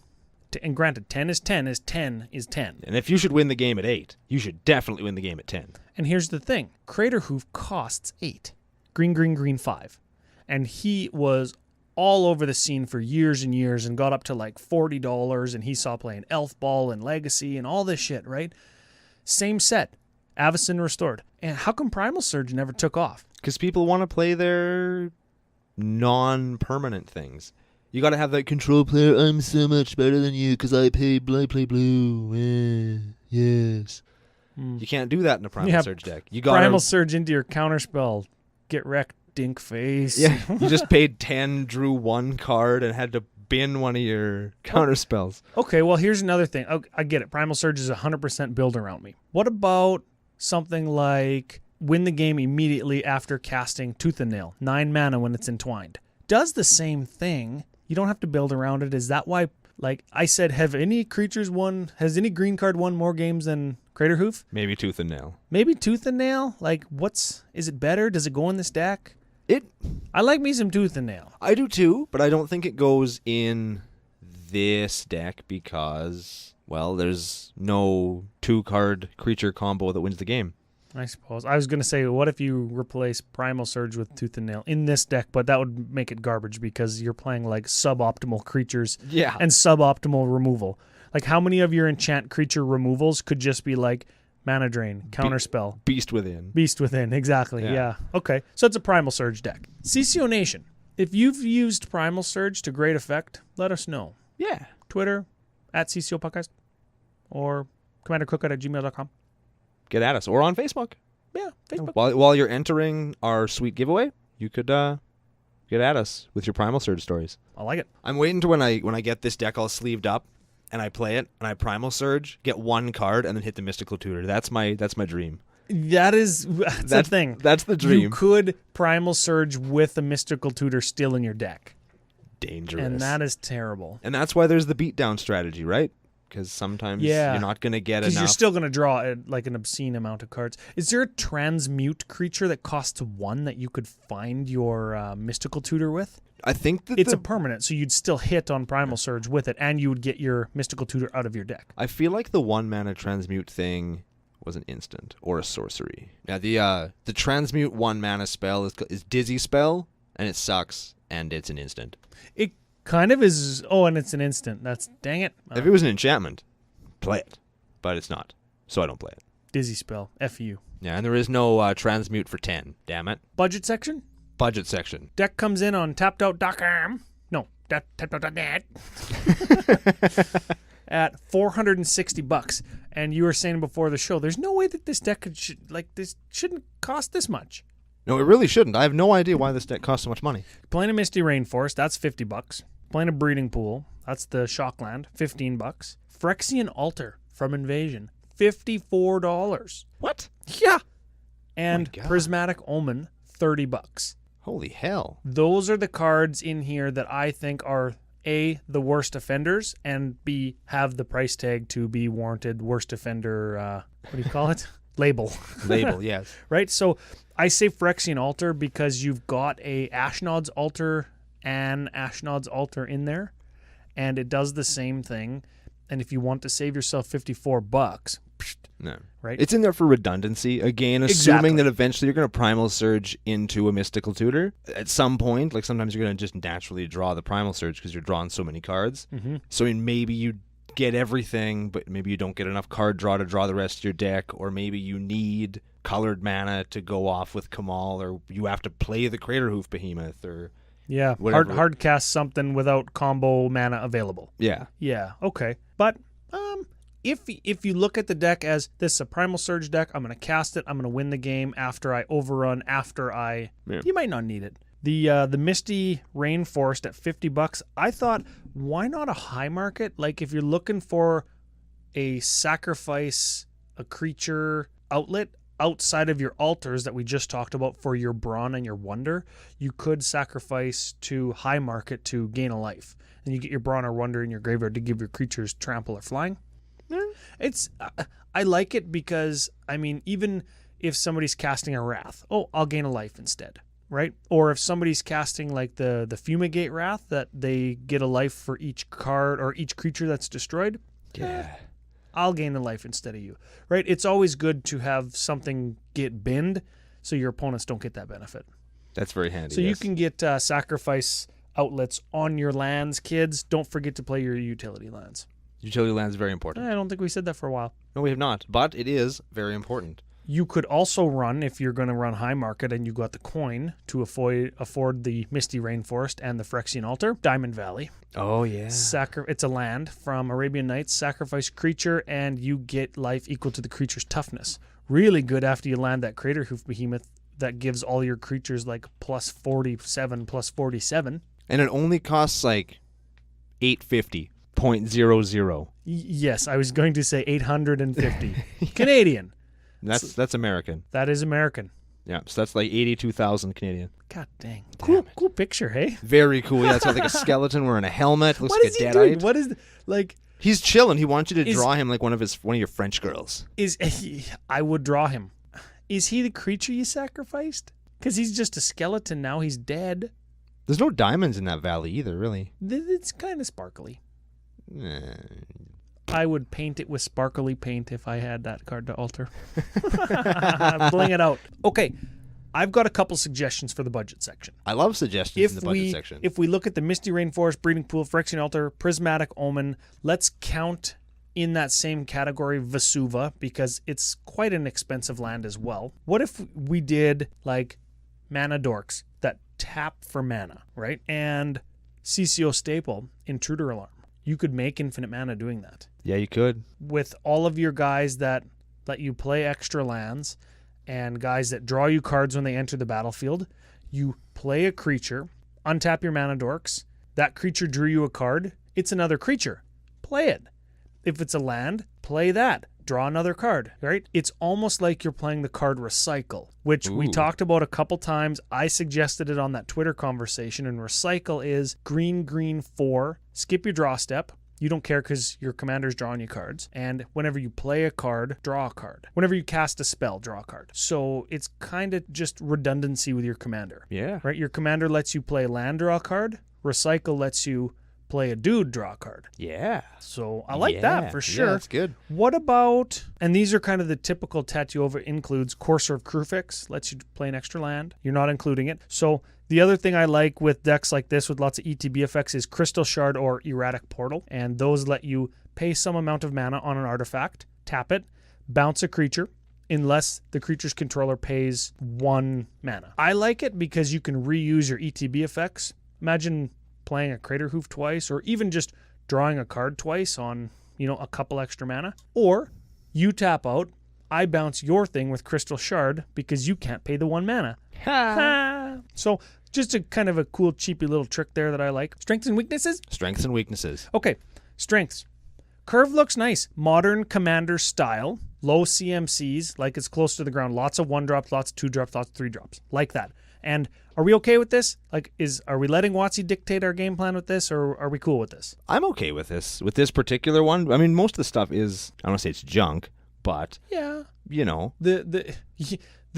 And granted, 10 is 10 is 10 is 10. And if you should win the game at 8, you should definitely win the game at 10. And here's the thing. Crater Hoof costs 8. Green, 5. And he was all over the scene for years and years and got up to like $40, and he saw playing Elf Ball and Legacy and all this shit, right? Same set. Avacyn Restored. And how come Primal Surge never took off? Because people want to play their non-permanent things. You got to have that control player, I'm so much better than you because I play blue. Yes. You can't do that in a Primal Surge deck. You got Primal Surge into your counterspell. Get wrecked, dink face. Yeah, you just paid 10, drew 1 card, and had to bin one of your counterspells. Okay, well, here's another thing. I get it. Primal Surge is 100% build around me. What about something like win the game immediately after casting Tooth and Nail? 9 mana when it's entwined. Does the same thing. You don't have to build around it. Is that why, like I said, has any green card won more games than Crater Hoof? Maybe Tooth and Nail. Maybe Tooth and Nail? Like, is it better? Does it go in this deck? I like me some Tooth and Nail. I do too, but I don't think it goes in this deck because, well, there's no 2-card creature combo that wins the game. I suppose. I was going to say, what if you replace Primal Surge with Tooth and Nail in this deck, but that would make it garbage because you're playing like suboptimal creatures and suboptimal removal. Like, how many of your enchant creature removals could just be like mana drain, counterspell, Beast Within. Beast Within? Exactly. Yeah. Yeah. Okay. So it's a Primal Surge deck. CCO Nation, if you've used Primal Surge to great effect, let us know. Yeah. Twitter at CCO Podcast or commandercookout@gmail.com. Get at us. Or on Facebook. Yeah, Facebook. While you're entering our sweet giveaway, you could get at us with your Primal Surge stories. I like it. I'm waiting to when I get this deck all sleeved up and I play it and I Primal Surge, get one card, and then hit the Mystical Tutor. That's my dream. That's the thing. That's the dream. You could Primal Surge with a Mystical Tutor still in your deck. Dangerous. And that is terrible. And that's why there's the beatdown strategy, right? Because sometimes you're not going to get enough. Because you're still going to draw an obscene amount of cards. Is there a transmute creature that costs 1 that you could find your Mystical Tutor with? I think that it's a permanent, so you'd still hit on Primal Surge with it, and you would get your Mystical Tutor out of your deck. I feel like the 1 mana transmute thing was an instant or a sorcery. Yeah, the transmute 1 mana spell is Dizzy Spell, and it sucks, and it's an instant. It kind of is. Oh, and it's an instant. Dang it. If it was an enchantment, play it, but it's not, so I don't play it. Dizzy Spell. F-U. Yeah, and there is no transmute for 10. Damn it. Budget section. Deck comes in on tappedout.com. No, tappedout.net. At $460. And you were saying before the show, there's no way that this deck this shouldn't cost this much. No, it really shouldn't. I have no idea why this deck costs so much money. Playing a Misty Rainforest, that's $50. Playing a Breeding Pool, that's the Shockland, $15. Phyrexian Altar from Invasion, $54. What? Yeah. And Prismatic Omen, $30. Holy hell. Those are the cards in here that I think are A, the worst offenders, and B, have the price tag to be warranted worst offender, what do you call it? Label, yes. Right? So I say Phyrexian Altar because you've got a Ashnod's Altar and Ashnod's Altar in there, and it does the same thing. And if you want to save yourself $54, no, right? It's in there for redundancy. Again, assuming that eventually you're going to Primal Surge into a Mystical Tutor at some point. Like sometimes you're going to just naturally draw the Primal Surge because you're drawing so many cards. Mm-hmm. So maybe you get everything, but maybe you don't get enough card draw to draw the rest of your deck, or maybe you need colored mana to go off with Kamal, or you have to play the Craterhoof Behemoth, or hard cast something without combo mana available. Yeah, okay. But if you look at the deck as this is a Primal Surge deck, I'm going to cast it, I'm going to win the game after I overrun, you might not need it. The Misty Rainforest at $50, I thought, why not a high market? Like if you're looking for a sacrifice, a creature outlet outside of your altars that we just talked about for your Brawn and your Wonder, you could sacrifice to high market to gain a life. And you get your Brawn or Wonder in your graveyard to give your creatures trample or flying. It's I like it because, I mean, even if somebody's casting a Wrath, I'll gain a life instead. Right? Or if somebody's casting like the Fumigate Wrath, that they get a life for each card or each creature that's destroyed. Yeah. I'll gain a life instead of you. Right? It's always good to have something get binned so your opponents don't get that benefit. That's very handy. So you can get sacrifice outlets on your lands, kids. Don't forget to play your utility lands. Utility lands is very important. I don't think we said that for a while. No, we have not. But it is very important. You could also run, if you're going to run high market and you got the coin to afford the Misty Rainforest and the Phyrexian Altar, Diamond Valley. Oh, yeah. It's a land from Arabian Nights. Sacrifice creature and you get life equal to the creature's toughness. Really good after you land that Craterhoof Behemoth that gives all your creatures like plus 47, plus 47. And it only costs like $850.00. Yes, I was going to say 850. Canadian. That's American. That is American. Yeah, so that's like 82,000 Canadian. God dang. Cool picture, hey? Very cool. Yeah, it's got like a skeleton wearing a helmet. Looks what like is a he deadite. doing? What is like? He's chilling. He wants you to draw him like one of your French girls. I would draw him. Is he the creature you sacrificed? Because he's just a skeleton now. He's dead. There's no diamonds in that valley either, really. It's kind of sparkly. I would paint it with sparkly paint if I had that card to alter. Bling it out. Okay, I've got a couple suggestions for the budget section. I love suggestions in the budget section. If we look at the Misty Rainforest, Breeding Pool, Phyrexian Altar, Prismatic Omen, let's count in that same category, Vesuva, because it's quite an expensive land as well. What if we did like Mana Dorks that tap for mana, right? And CCO staple, Intruder Alarm. You could make infinite mana doing that. Yeah, you could. With all of your guys that let you play extra lands and guys that draw you cards when they enter the battlefield, you play a creature, untap your Mana Dorks, that creature drew you a card, it's another creature. Play it. If it's a land, play that. Draw another card, right? It's almost like you're playing the card Recycle, which we talked about a couple times. I suggested it on that Twitter conversation, and Recycle is green 4, skip your draw step. You don't care because your commander's drawing you cards. And whenever you play a card, draw a card. Whenever you cast a spell, draw a card. So it's kind of just redundancy with your commander. Yeah. Right? Your commander lets you play land, draw a card. Recycle lets you play a dude, draw a card. Yeah. So I like that for sure. Yeah, that's good. What about, and these are kind of the typical Tatyova includes, Courser of Krufix, lets you play an extra land. You're not including it. So the other thing I like with decks like this with lots of ETB effects is Crystal Shard or Erratic Portal. And those let you pay some amount of mana on an artifact, tap it, bounce a creature, unless the creature's controller pays 1 mana. I like it because you can reuse your ETB effects. Imagine playing a Crater Hoof twice, or even just drawing a card twice on, a couple extra mana. Or you tap out, I bounce your thing with Crystal Shard because you can't pay the 1 mana. Ha! So just a kind of a cool, cheapy little trick there that I like. Strengths and weaknesses? Strengths and weaknesses. Okay, strengths. Curve looks nice. Modern Commander style. Low CMCs, like it's close to the ground. Lots of 1-drops, lots of 2-drops, lots of 3-drops. Like that. And are we okay with this? Are we letting WotC dictate our game plan with this, or are we cool with this? I'm okay with this. With this particular one, I mean, most of the stuff is, I don't want to say it's junk, but, yeah, The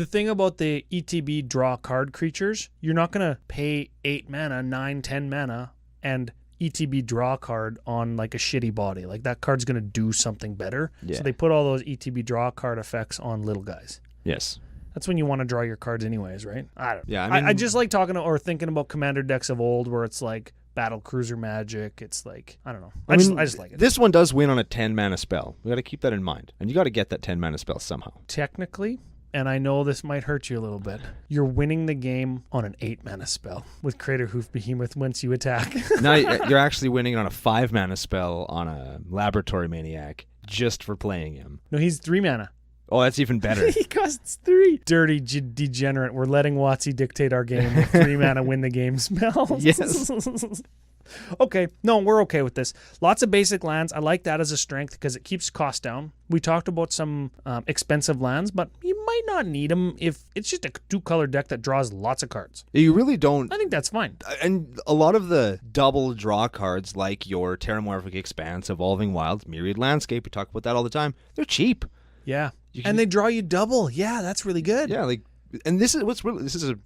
thing about the ETB draw card creatures, you're not going to pay 8 mana, 9, 10 mana, and ETB draw card on like a shitty body. Like that card's going to do something better. Yeah. So they put all those ETB draw card effects on little guys. Yes. That's when you want to draw your cards anyways, right? I don't know. Yeah, I just like talking or thinking about commander decks of old where it's like Battle Cruiser Magic. It's like, I don't know. I just like it. This one does win on a 10 mana spell. We got to keep that in mind. And you got to get that 10 mana spell somehow. Technically, and I know this might hurt you a little bit, you're winning the game on an 8 mana spell with Crater Hoof Behemoth once you attack. Now you're actually winning on a 5 mana spell on a Laboratory Maniac just for playing him. No, he's 3 mana. Oh, that's even better. He costs 3. Dirty degenerate. We're letting WotC dictate our game with 3 mana win the game spells. Yes. Okay. No, we're okay with this. Lots of basic lands. I like that as a strength because it keeps costs down. We talked about some expensive lands, but you might not need them if it's just a 2-color deck that draws lots of cards. You really don't. I think that's fine. And a lot of the double draw cards like your Terramorphic Expanse, Evolving Wilds, Myriad Landscape, we talk about that all the time. They're cheap. Yeah. And they draw you double. Yeah, that's really good. Yeah, and this is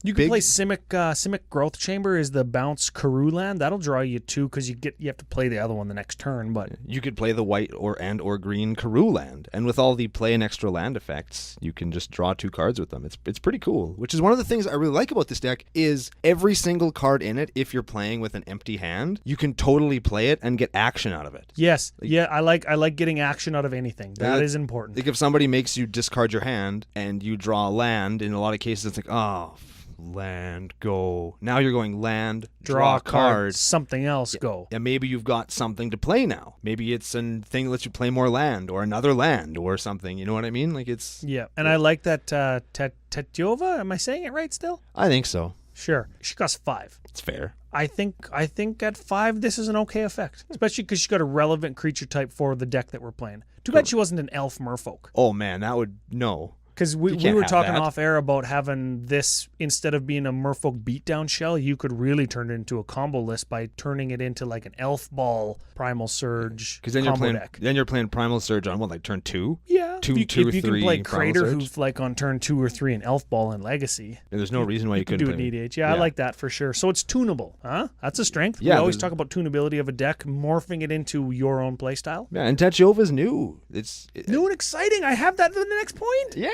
you can play Simic Growth Chamber is the bounce Karoo land. That'll draw you 2 because you have to play the other one the next turn. But you could play the white or green Karoo land, and with all the play an extra land effects, you can just draw 2 cards with them. It's pretty cool. Which is one of the things I really like about this deck is every single card in it. If you're playing with an empty hand, you can totally play it and get action out of it. Yes, I like getting action out of anything. That is important. Like if somebody makes you discard your hand and you draw a land, in a lot of cases it's like, oh, land, go. Now you're going land, draw a card, something else, go. Yeah, maybe you've got something to play now. Maybe it's a thing that lets you play more land or another land or something. You know what I mean? Like it's... Yeah, and I like that Tatyova. Am I saying it right still? I think so. Sure. She costs 5. It's fair. I think at 5 this is an okay effect, especially because she's got a relevant creature type for the deck that we're playing. Too bad she wasn't an elf merfolk. Oh man, that would... No. Because we were talking off air about having this, instead of being a merfolk beatdown shell, you could really turn it into a combo list by turning it into like an elf ball Primal Surge combo deck. Then you're playing Primal Surge on what, like turn 2? Yeah. Two or if three you can play Crater Surge? Hoof like on turn 2 or 3 and elf ball and Legacy. Yeah, there's no reason why you couldn't do it in EDH. Yeah, I like that for sure. So it's tunable, huh? That's a strength. Yeah, we always talk about tunability of a deck, morphing it into your own playstyle. Yeah, and Tatyova's new. New and exciting. I have that in the next point. Yeah.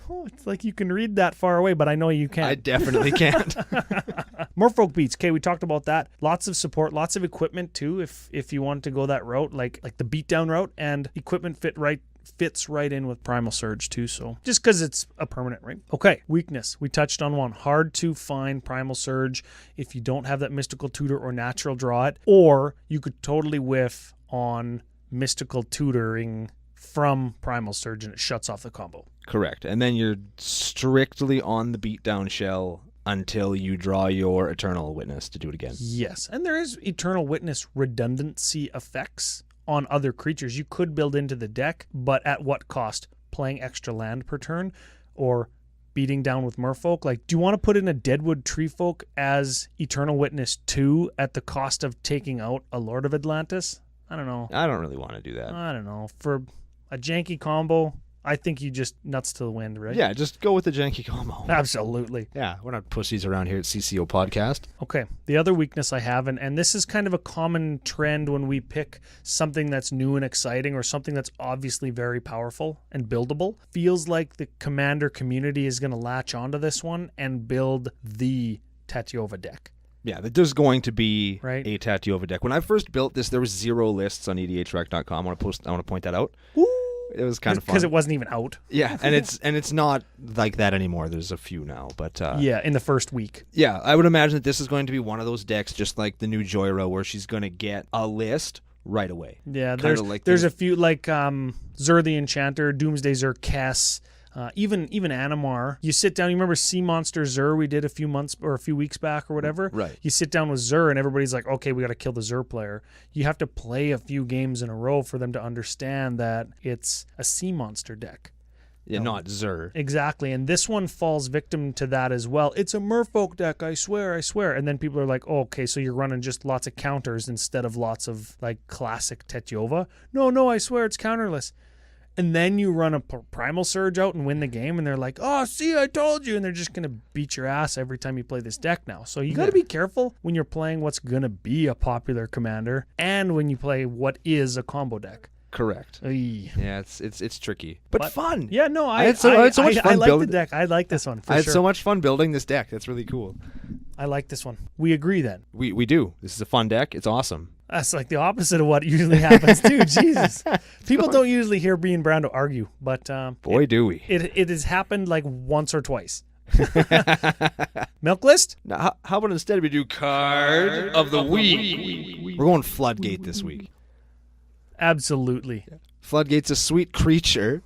Oh, it's like you can read that far away, but I know you can't. I definitely can't. Merfolk beats. Okay, we talked about that. Lots of support, lots of equipment too. If you want to go that route, like the beatdown route, and equipment fits right in with Primal Surge too. So just because it's a permanent, right? Okay, weakness. We touched on one. Hard to find Primal Surge if you don't have that Mystical Tutor or Natural Draw it, or you could totally whiff on Mystical Tutoring from Primal Surge and it shuts off the combo. Correct. And then you're strictly on the beatdown shell until you draw your Eternal Witness to do it again. Yes, and there is Eternal Witness redundancy effects on other creatures you could build into the deck, but at what cost? Playing extra land per turn or beating down with Merfolk? Like, do you want to put in a Deadwood Treefolk as Eternal Witness 2 at the cost of taking out a Lord of Atlantis? I don't know. I don't really want to do that. I don't know. For a janky combo, I think you just nuts to the wind, right? Yeah, just go with the janky combo. Absolutely. Yeah, we're not pussies around here at CCO Podcast. Okay, the other weakness I have, and this is kind of a common trend when we pick something that's new and exciting or something that's obviously very powerful and buildable, feels like the Commander community is going to latch onto this one and build the Tatyova deck. Yeah, there's going to be right? a Tatyova deck. When I first built this, there was 0 lists on EDHREC.com. I want to point that out. Woo! It was kind of fun because it wasn't even out. Yeah, and it's not like that anymore. There's a few now, but yeah, in the first week. Yeah, I would imagine that this is going to be one of those decks, just like the new Joyra, where she's going to get a list right away. Yeah, there's a few like Zur the Enchanter, Doomsday Zur, Kess. Even Animar, you sit down. You remember Sea Monster Zur we did a few weeks back or whatever. Right. You sit down with Zur and everybody's like, okay, we got to kill the Zur player. You have to play a few games in a row for them to understand that it's a Sea Monster deck. Yeah, not Zur. Exactly, and this one falls victim to that as well. It's a Merfolk deck, I swear. And then people are like, oh, okay, so you're running just lots of counters instead of lots of like classic Tatyova. No, I swear it's counterless. And then you run a Primal Surge out and win the game, and they're like, oh, see, I told you. And they're just going to beat your ass every time you play this deck now. So you got to be careful when you're playing what's going to be a popular commander and when you play what is a combo deck. Correct. Oy. Yeah, it's tricky, but fun. Yeah, no, I had so much fun I like building the deck. I like this one for I had sure. so much fun building this deck. That's really cool. I like this one. We agree then. We do. This is a fun deck. It's awesome. That's like the opposite of what usually happens too. Jesus. People don't usually hear me and Brando argue, but boy, do we. It has happened like once or twice. Milk list? Now, how about instead we do Card of the Week? We're going Floodgate this week. Absolutely. Floodgate's a sweet creature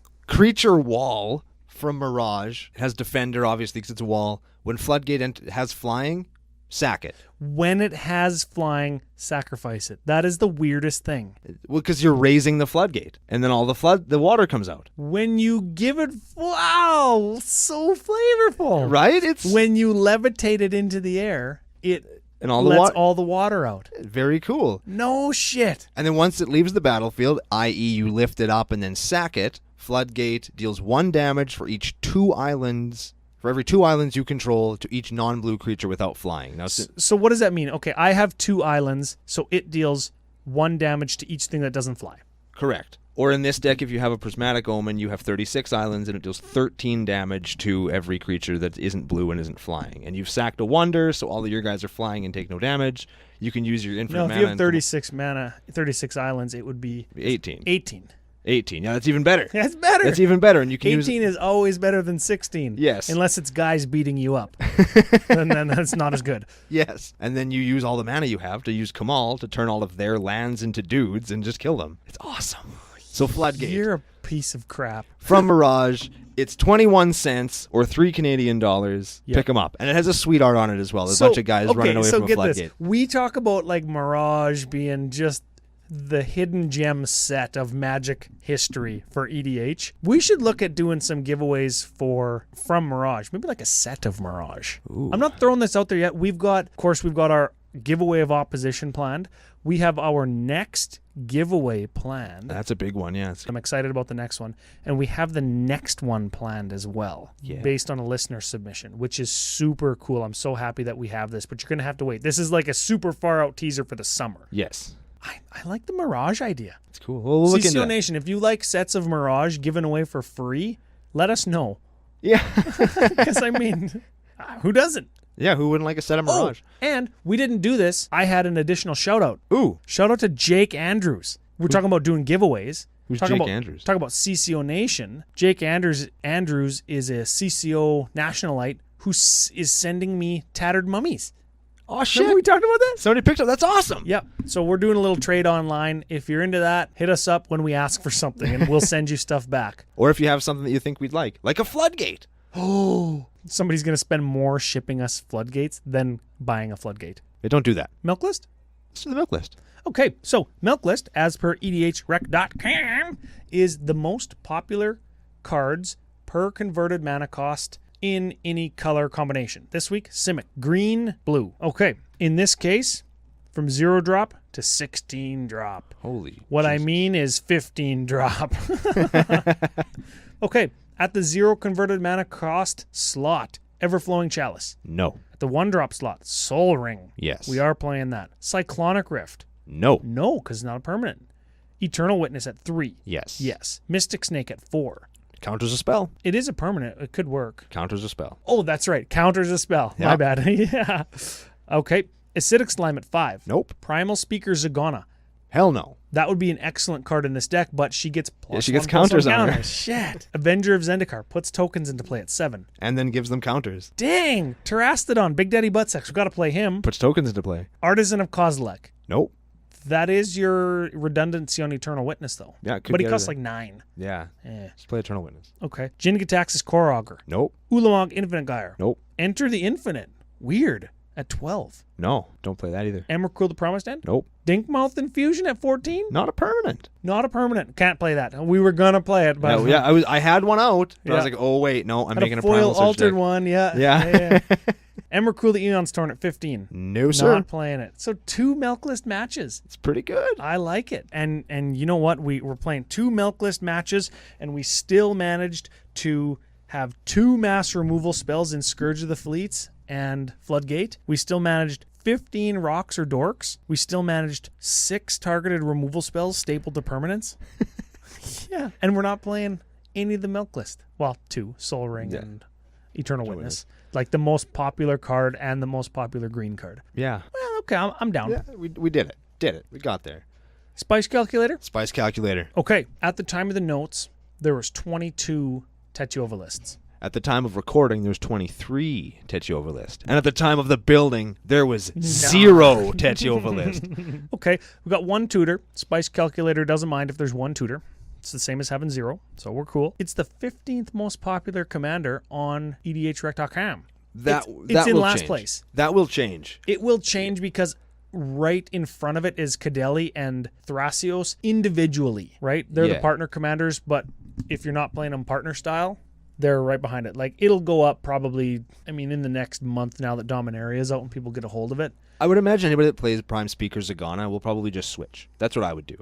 wall from Mirage. It has Defender, obviously, because it's a wall. When Floodgate has flying, sack it. When it has flying, sacrifice it. That is the weirdest thing. Well, because you're raising the Floodgate, and then all the water comes out. When you give it, wow, so flavorful. Right? It's when you levitate it into the air, it and all lets all the water out. Very cool. No shit. And then once it leaves the battlefield, i.e. you lift it up and then sack it, Floodgate deals 1 damage for each 2 islands. For every 2 islands you control to each non-blue creature without flying. Now, so what does that mean? Okay, I have 2 islands, so it deals 1 damage to each thing that doesn't fly. Correct. Or in this deck, if you have a Prismatic Omen, you have 36 islands, and it deals 13 damage to every creature that isn't blue and isn't flying. And you've sacked a Wonder, so all of your guys are flying and take no damage. You can use your infinite mana. No, if you have 36 mana, 36 islands, it would be 18. 18. Yeah, that's even better. That's better. That's even better. And you can 18 is always better than 16. Yes. Unless it's guys beating you up. And then that's not as good. Yes. And then you use all the mana you have to use Kamal to turn all of their lands into dudes and just kill them. It's awesome. So Floodgate. You're a piece of crap. From Mirage, it's 21 cents or $3 Canadian. Yep. Pick them up. And it has a sweet art on it as well. There's a bunch of guys running away from a Floodgate. We talk about like Mirage being just the hidden gem set of Magic history for EDH. We should look at doing some giveaways from Mirage. Maybe like a set of Mirage. Ooh. I'm not throwing this out there yet. We've got our giveaway of Opposition planned. We have our next giveaway planned. That's a big one, yeah. I'm excited about the next one. And we have the next one planned as well, based on a listener submission, which is super cool. I'm so happy that we have this, but you're going to have to wait. This is like a super far out teaser for the summer. Yes. I like the Mirage idea. It's cool. We'll look into CCO Nation, if you like sets of Mirage given away for free, let us know. Yeah. Because, I mean, who doesn't? Yeah, who wouldn't like a set of Mirage? And we didn't do this. I had an additional shout out. Ooh. Shout out to Jake Andrews. We're talking about doing giveaways. Who's talking Jake about, Andrews? Talking about CCO Nation. Jake Andrews is a CCO nationalite who is sending me tattered mummies. Oh, shit. Remember we talked about that? Somebody picked up. That's awesome. Yep. So we're doing a little trade online. If you're into that, hit us up when we ask for something, and we'll send you stuff back. Or if you have something that you think we'd like a floodgate. Oh. Somebody's going to spend more shipping us floodgates than buying a floodgate. Hey, don't do that. Milk list? Let's do the milk list. Okay, so milk list, as per edhrec.com, is the most popular cards per converted mana cost in any color combination. This week, Simic, green, blue. Okay, in this case, from 0 drop to 16 drop. Holy What Jesus. I mean is 15 drop. Okay, at the 0 converted mana cost slot, Everflowing Chalice. No. At the 1 drop slot, Soul Ring. Yes. We are playing that. Cyclonic Rift. No. No, because it's not a permanent. Eternal Witness at 3. Yes. Yes. Mystic Snake at 4. Counters a spell. It is a permanent. It could work. Counters a spell. Oh, that's right. Counters a spell. Yeah. My bad. Yeah. Okay. Acidic Slime at 5. Nope. Primal Speaker Zagana. Hell no. That would be an excellent card in this deck, but she gets plus she gets 1, plus 1 counters on her. counters. Shit. Avenger of Zendikar puts tokens into play at 7. And then gives them counters. Dang. Terastodon, Big Daddy Buttsex. We've got to play him. Puts tokens into play. Artisan of Kozilek. Nope. That is your redundancy on Eternal Witness, though. Yeah, it could But he get costs it. like 9. Yeah. Eh. Just play Eternal Witness. Okay. Jin-Gitaxi's Core Augur. Nope. Ulamog Infinite Gyre. Nope. Enter the Infinite. Weird. At 12. No. Don't play that either. Emrakul the Promised End. Nope. Dinkmouth Infusion at 14. Not a permanent. Not a permanent. Can't play that. We were gonna play it, but I had one out, but I was Yeah. like, oh wait, no, I'm had making a foil primal surge altered deck. one. Yeah. Yeah. Emrakul the Eon's Torn at 15. No, sir. Not playing it. So 2 milk list matches. It's pretty good. I like it. And you know what? We were playing 2 milk list matches, and we still managed to have 2 mass removal spells in Scourge of the Fleets and Floodgate. We still managed 15 rocks or dorks. We still managed 6 targeted removal spells stapled to permanents. Yeah. And we're not playing any of the milk list. Well, 2, Soul Ring and Eternal Witness. Like the most popular card and the most popular green card. Yeah. Well, okay, I'm down. Yeah, we did it. Did it. We got there. Spice Calculator? Spice Calculator. Okay, at the time of the notes, there was 22 Tatyova lists. At the time of recording, there's 23 Tatyova list. And at the time of the building, there was 0 Tatyova list. Okay, we got 1 tutor. Spice Calculator doesn't mind if there's 1 tutor. It's the same as having 0, so we're cool. It's the 15th most popular commander on EDHRec.com. That It's in will last change. place. That will change. It will change because right in front of it is Kadeli and Thrasios individually, right? They're the Yeah. partner commanders, but if you're not playing them partner style, they're right behind it. Like, it'll go up probably, in the next month now that Dominaria is out and people get a hold of it. I would imagine anybody that plays Prime Speaker Zagana will probably just switch. That's what I would do.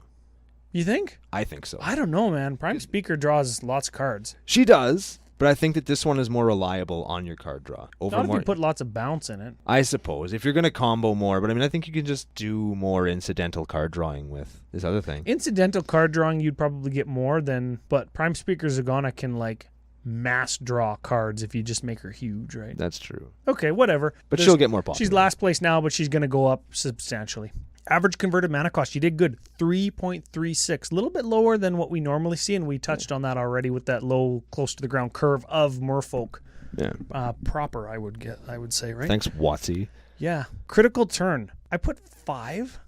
You think? I think so. I don't know, man. Prime Speaker draws lots of cards. She does, but I think that this one is more reliable on your card draw. Over Not if more, you put lots of bounce in it. I suppose. If you're going to combo more, but I think you can just do more incidental card drawing with this other thing. Incidental card drawing, you'd probably get more than, but Prime Speaker Zagana can, mass draw cards if you just make her huge, right? That's true. Okay, whatever. But she'll get more popular. She's last place now, but she's going to go up substantially. Average converted mana cost, you did good. 3.36. A little bit lower than what we normally see, and we touched on that already with that low, close to the ground curve of Merfolk. Yeah. Proper, I would say, right? Thanks, Watsy. Yeah. Critical turn. I put 5.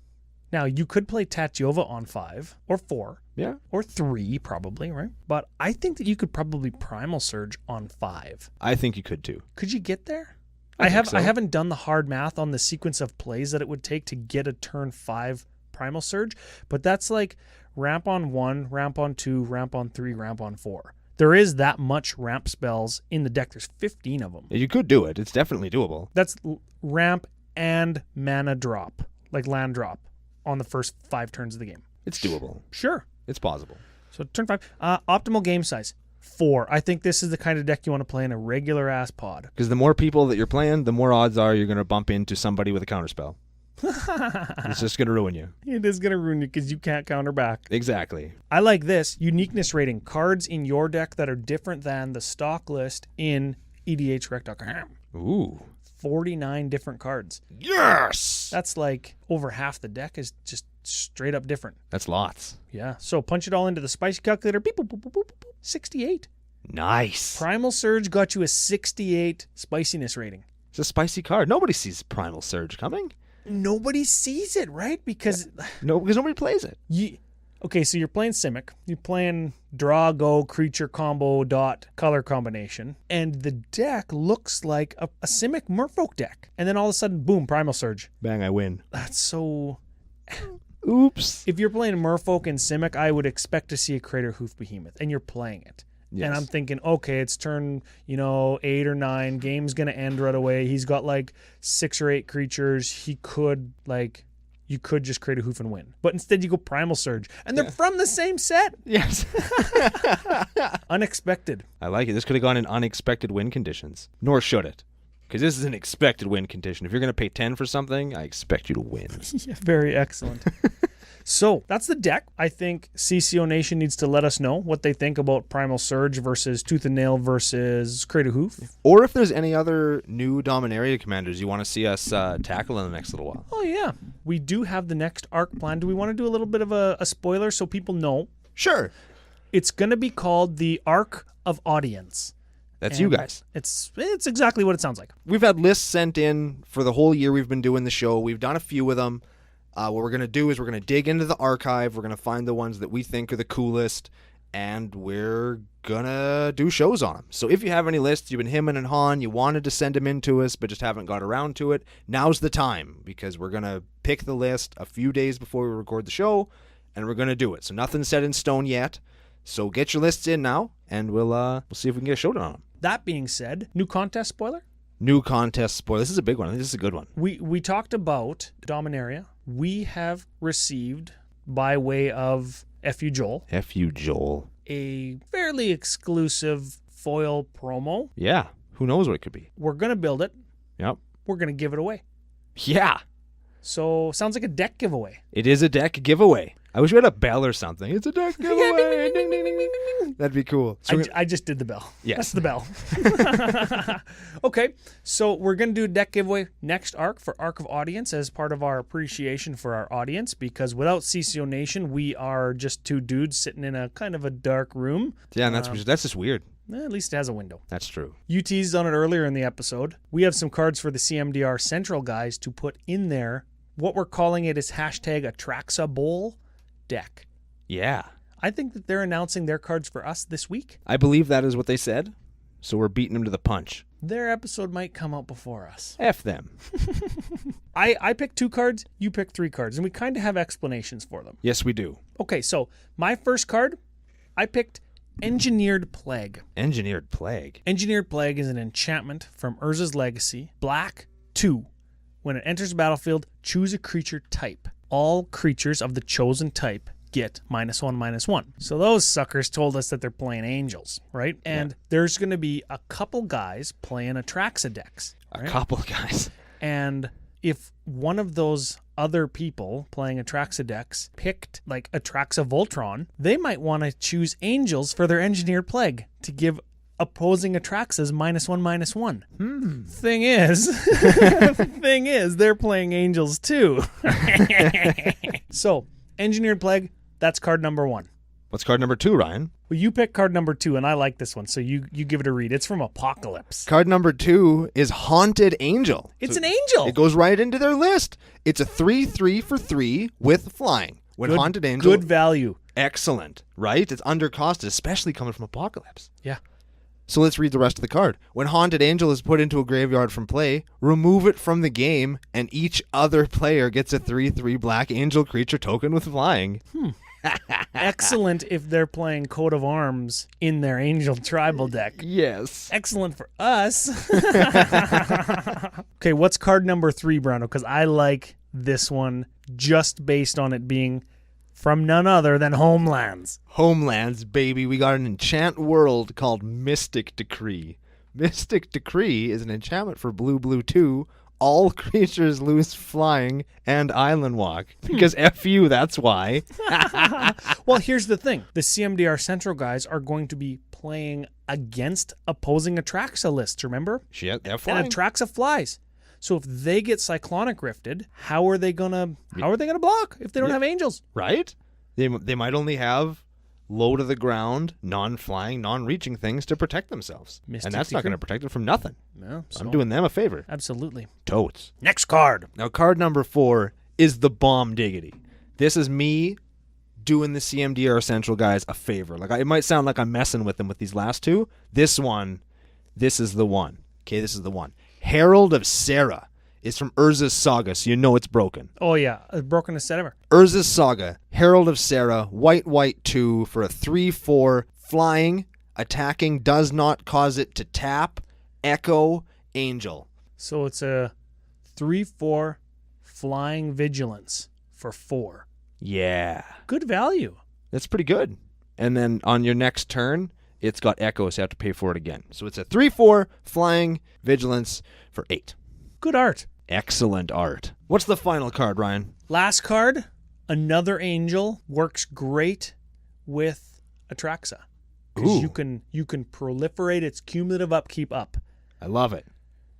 Now, you could play Tatyova on 5 or 4. Yeah. Or 3, probably, right? But I think that you could probably Primal Surge on 5. I think you could too. Could you get there? I think so. I haven't done the hard math on the sequence of plays that it would take to get a turn 5 Primal Surge, but that's like ramp on 1, ramp on 2, ramp on 3, ramp on 4. There is that much ramp spells in the deck. There's 15 of them. You could do it. It's definitely doable. That's ramp and mana drop, like land drop, on the first 5 turns of the game. It's doable. Sure. It's possible. So turn 5. Optimal game size, 4. I think this is the kind of deck you want to play in a regular ass pod. Because the more people that you're playing, the more odds are you're going to bump into somebody with a counterspell. It's just going to ruin you. It is going to ruin you because you can't counter back. Exactly. I like this. Uniqueness rating. Cards in your deck that are different than the stock list in EDHRec.com. Ooh. 49 different cards. Yes! That's like over half the deck is just straight up different. That's lots. Yeah. So punch it all into the spicy calculator. Beep, boop, boop, boop, boop, boop. 68. Nice. Primal Surge got you a 68 spiciness rating. It's a spicy card. Nobody sees Primal Surge coming. Nobody sees it, right? Because No, because nobody plays it. Okay, so you're playing Simic. You're playing draw, go, creature combo, dot, color combination. And the deck looks like a Simic Merfolk deck. And then all of a sudden, boom, Primal Surge. Bang, I win. That's so... Oops. If you're playing Merfolk and Simic, I would expect to see a Crater Hoof Behemoth. And you're playing it. Yes. And I'm thinking, okay, it's turn, 8 or 9. Game's going to end right away. He's got like 6 or 8 creatures. He could, you could just create a hoof and win. But instead you go Primal Surge. And they're from the same set. Yes. Unexpected. I like it. This could have gone in unexpected win conditions. Nor should it. Because this is an expected win condition. If you're going to pay 10 for something, I expect you to win. Yeah, very excellent. So that's the deck. I think CCO Nation needs to let us know what they think about Primal Surge versus Tooth and Nail versus Create a Hoof. Or if there's any other new Dominaria commanders you want to see us tackle in the next little while. Oh, yeah. We do have the next arc plan. Do we want to do a little bit of a spoiler so people know? Sure. It's going to be called the Arc of Audience. That's you guys. It's exactly what it sounds like. We've had lists sent in for the whole year we've been doing the show. We've done a few of them. What we're going to do is we're going to dig into the archive. We're going to find the ones that we think are the coolest, and we're going to do shows on them. So if you have any lists, you've been hemming and hawing, you wanted to send them in to us, but just haven't got around to it, now's the time, because we're going to pick the list a few days before we record the show, and we're going to do it. So nothing's set in stone yet. So get your lists in now, and we'll see if we can get a showdown on them. That being said, new contest spoiler? New contest spoiler. This is a big one. I think this is a good one. We talked about Dominaria. We have received, by way of F.U. Joel, F.U. Joel, a fairly exclusive foil promo. Yeah. Who knows what it could be? We're going to build it. Yep. We're going to give it away. Yeah. So, sounds like a deck giveaway. It is a deck giveaway. I wish we had a bell or something. It's a deck giveaway. Ding, ding, ding, ding, ding. That'd be cool. So I just did the bell. Yes. That's the bell. Okay, so we're going to do a deck giveaway next arc for Arc of Audience as part of our appreciation for our audience, because without CCO Nation, we are just two dudes sitting in a kind of a dark room. Yeah, and that's just weird. At least it has a window. That's true. You teased on it earlier in the episode. We have some cards for the CMDR Central guys to put in there. What we're calling it is hashtag Atraxa Bowl deck. Yeah. I think that they're announcing their cards for us this week. I believe that is what they said. So we're beating them to the punch. Their episode might come out before us. F them. I picked 2 cards, you picked 3 cards, and we kind of have explanations for them. Yes, we do. Okay, so my first card, I picked Engineered Plague. Engineered Plague. Engineered Plague is an enchantment from Urza's Legacy. Black 2. When it enters the battlefield, choose a creature type. All creatures of the chosen type get -1/-1. So those suckers told us that they're playing angels, right? And there's going to be a couple guys playing Atraxa decks. Right? A couple guys. And if one of those other people playing Atraxa decks picked like Atraxa Voltron, they might want to choose angels for their Engineered Plague to give opposing Atraxas -1/-1. Thing is, they're playing angels too. So, Engineered Plague, that's card number 1. What's card number 2, Ryan? Well, you picked card number 2, and I like this one, so you give it a read. It's from Apocalypse. Card number 2 is Haunted Angel. It's an angel. It goes right into their list. It's a 3/3 for 3 with flying. When Haunted Angel. Good value. Excellent, right? It's undercosted, especially coming from Apocalypse. Yeah. So let's read the rest of the card. When Haunted Angel is put into a graveyard from play, remove it from the game, and each other player gets a 3/3 black angel creature token with flying. Excellent if they're playing Coat of Arms in their angel tribal deck. Yes. Excellent for us. Okay, what's card number 3, Brando? Because I like this one just based on it being from none other than Homelands. Homelands, baby. We got an enchant world called Mystic Decree. Mystic Decree is an enchantment for blue 2. All creatures lose flying and island walk. Because F you, that's why. Well, here's the thing. The CMDR Central guys are going to be playing against opposing Atraxa lists, remember? Shit, they're flying. And Atraxa flies. So if they get Cyclonic Rifted, how are they gonna block if they don't have angels? Right? They might only have low to the ground, non-flying, non-reaching things to protect themselves. Mystic and that's not Secret. going to protect it from nothing. No, So I'm doing them a favor. absolutely. Totes. Next card. Now, card number 4 is the Bomb Diggity. This is me doing the CMDR Central guys a favor. Like, it might sound like I'm messing with them with these last two. This is the one. Okay, this is the one. Herald of Sarah is from Urza's Saga, so you know it's broken. Oh yeah, broken as set ever. Urza's Saga, Herald of Sarah, white 2 for a 3/4 flying, attacking, does not cause it to tap, echo, angel. So it's a 3/4 flying vigilance for 4. Yeah. Good value. That's pretty good. And then on your next turn, it's got echo, so you have to pay for it again. So it's a 3/4 flying vigilance for 8. Good art. Excellent art. What's the final card, Ryan? Last card, another angel, works great with Atraxa. Because you can proliferate its cumulative upkeep up. I love it.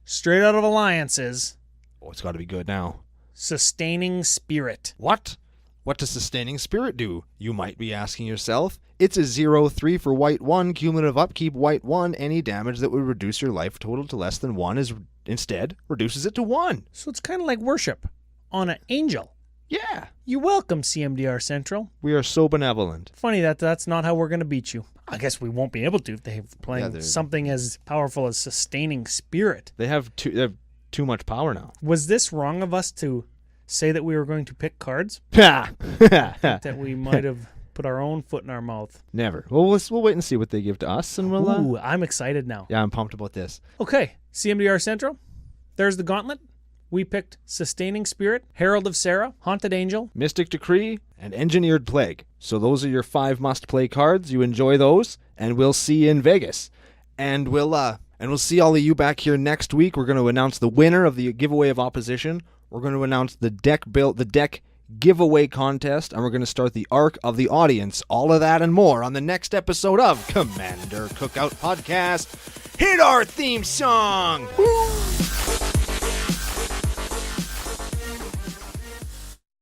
Straight out of Alliances, Oh, it's got to be good now. Sustaining Spirit. What? What does Sustaining Spirit do? You might be asking yourself. It's a 0/3 for white 1, cumulative upkeep white 1. Any damage that would reduce your life total to less than 1 is instead reduces it to 1. So it's kind of like worship on an angel. Yeah. You're welcome, CMDR Central. We are so benevolent. Funny that's not how we're going to beat you. I guess we won't be able to if they're playing they're- something as powerful as Sustaining Spirit. They have too much power now. Was this wrong of us to say that we were going to pick cards? That we might have put our own foot in our mouth. Never. Well, we'll wait and see what they give to us, and we'll. Ooh, I'm excited now. Yeah, I'm pumped about this. Okay, CMDR Central. There's the gauntlet. We picked Sustaining Spirit, Herald of Sarah, Haunted Angel. Mystic Decree and Engineered Plague. So those are your 5 must-play cards. You enjoy those, and we'll see you in Vegas. And we'll see all of you back here next week. We're going to announce the winner of the giveaway of Opposition. We're going to announce the deck giveaway contest, and we're going to start the arc of the audience. All of that and more on the next episode of Commander Cookout Podcast. Hit our theme song! Woo!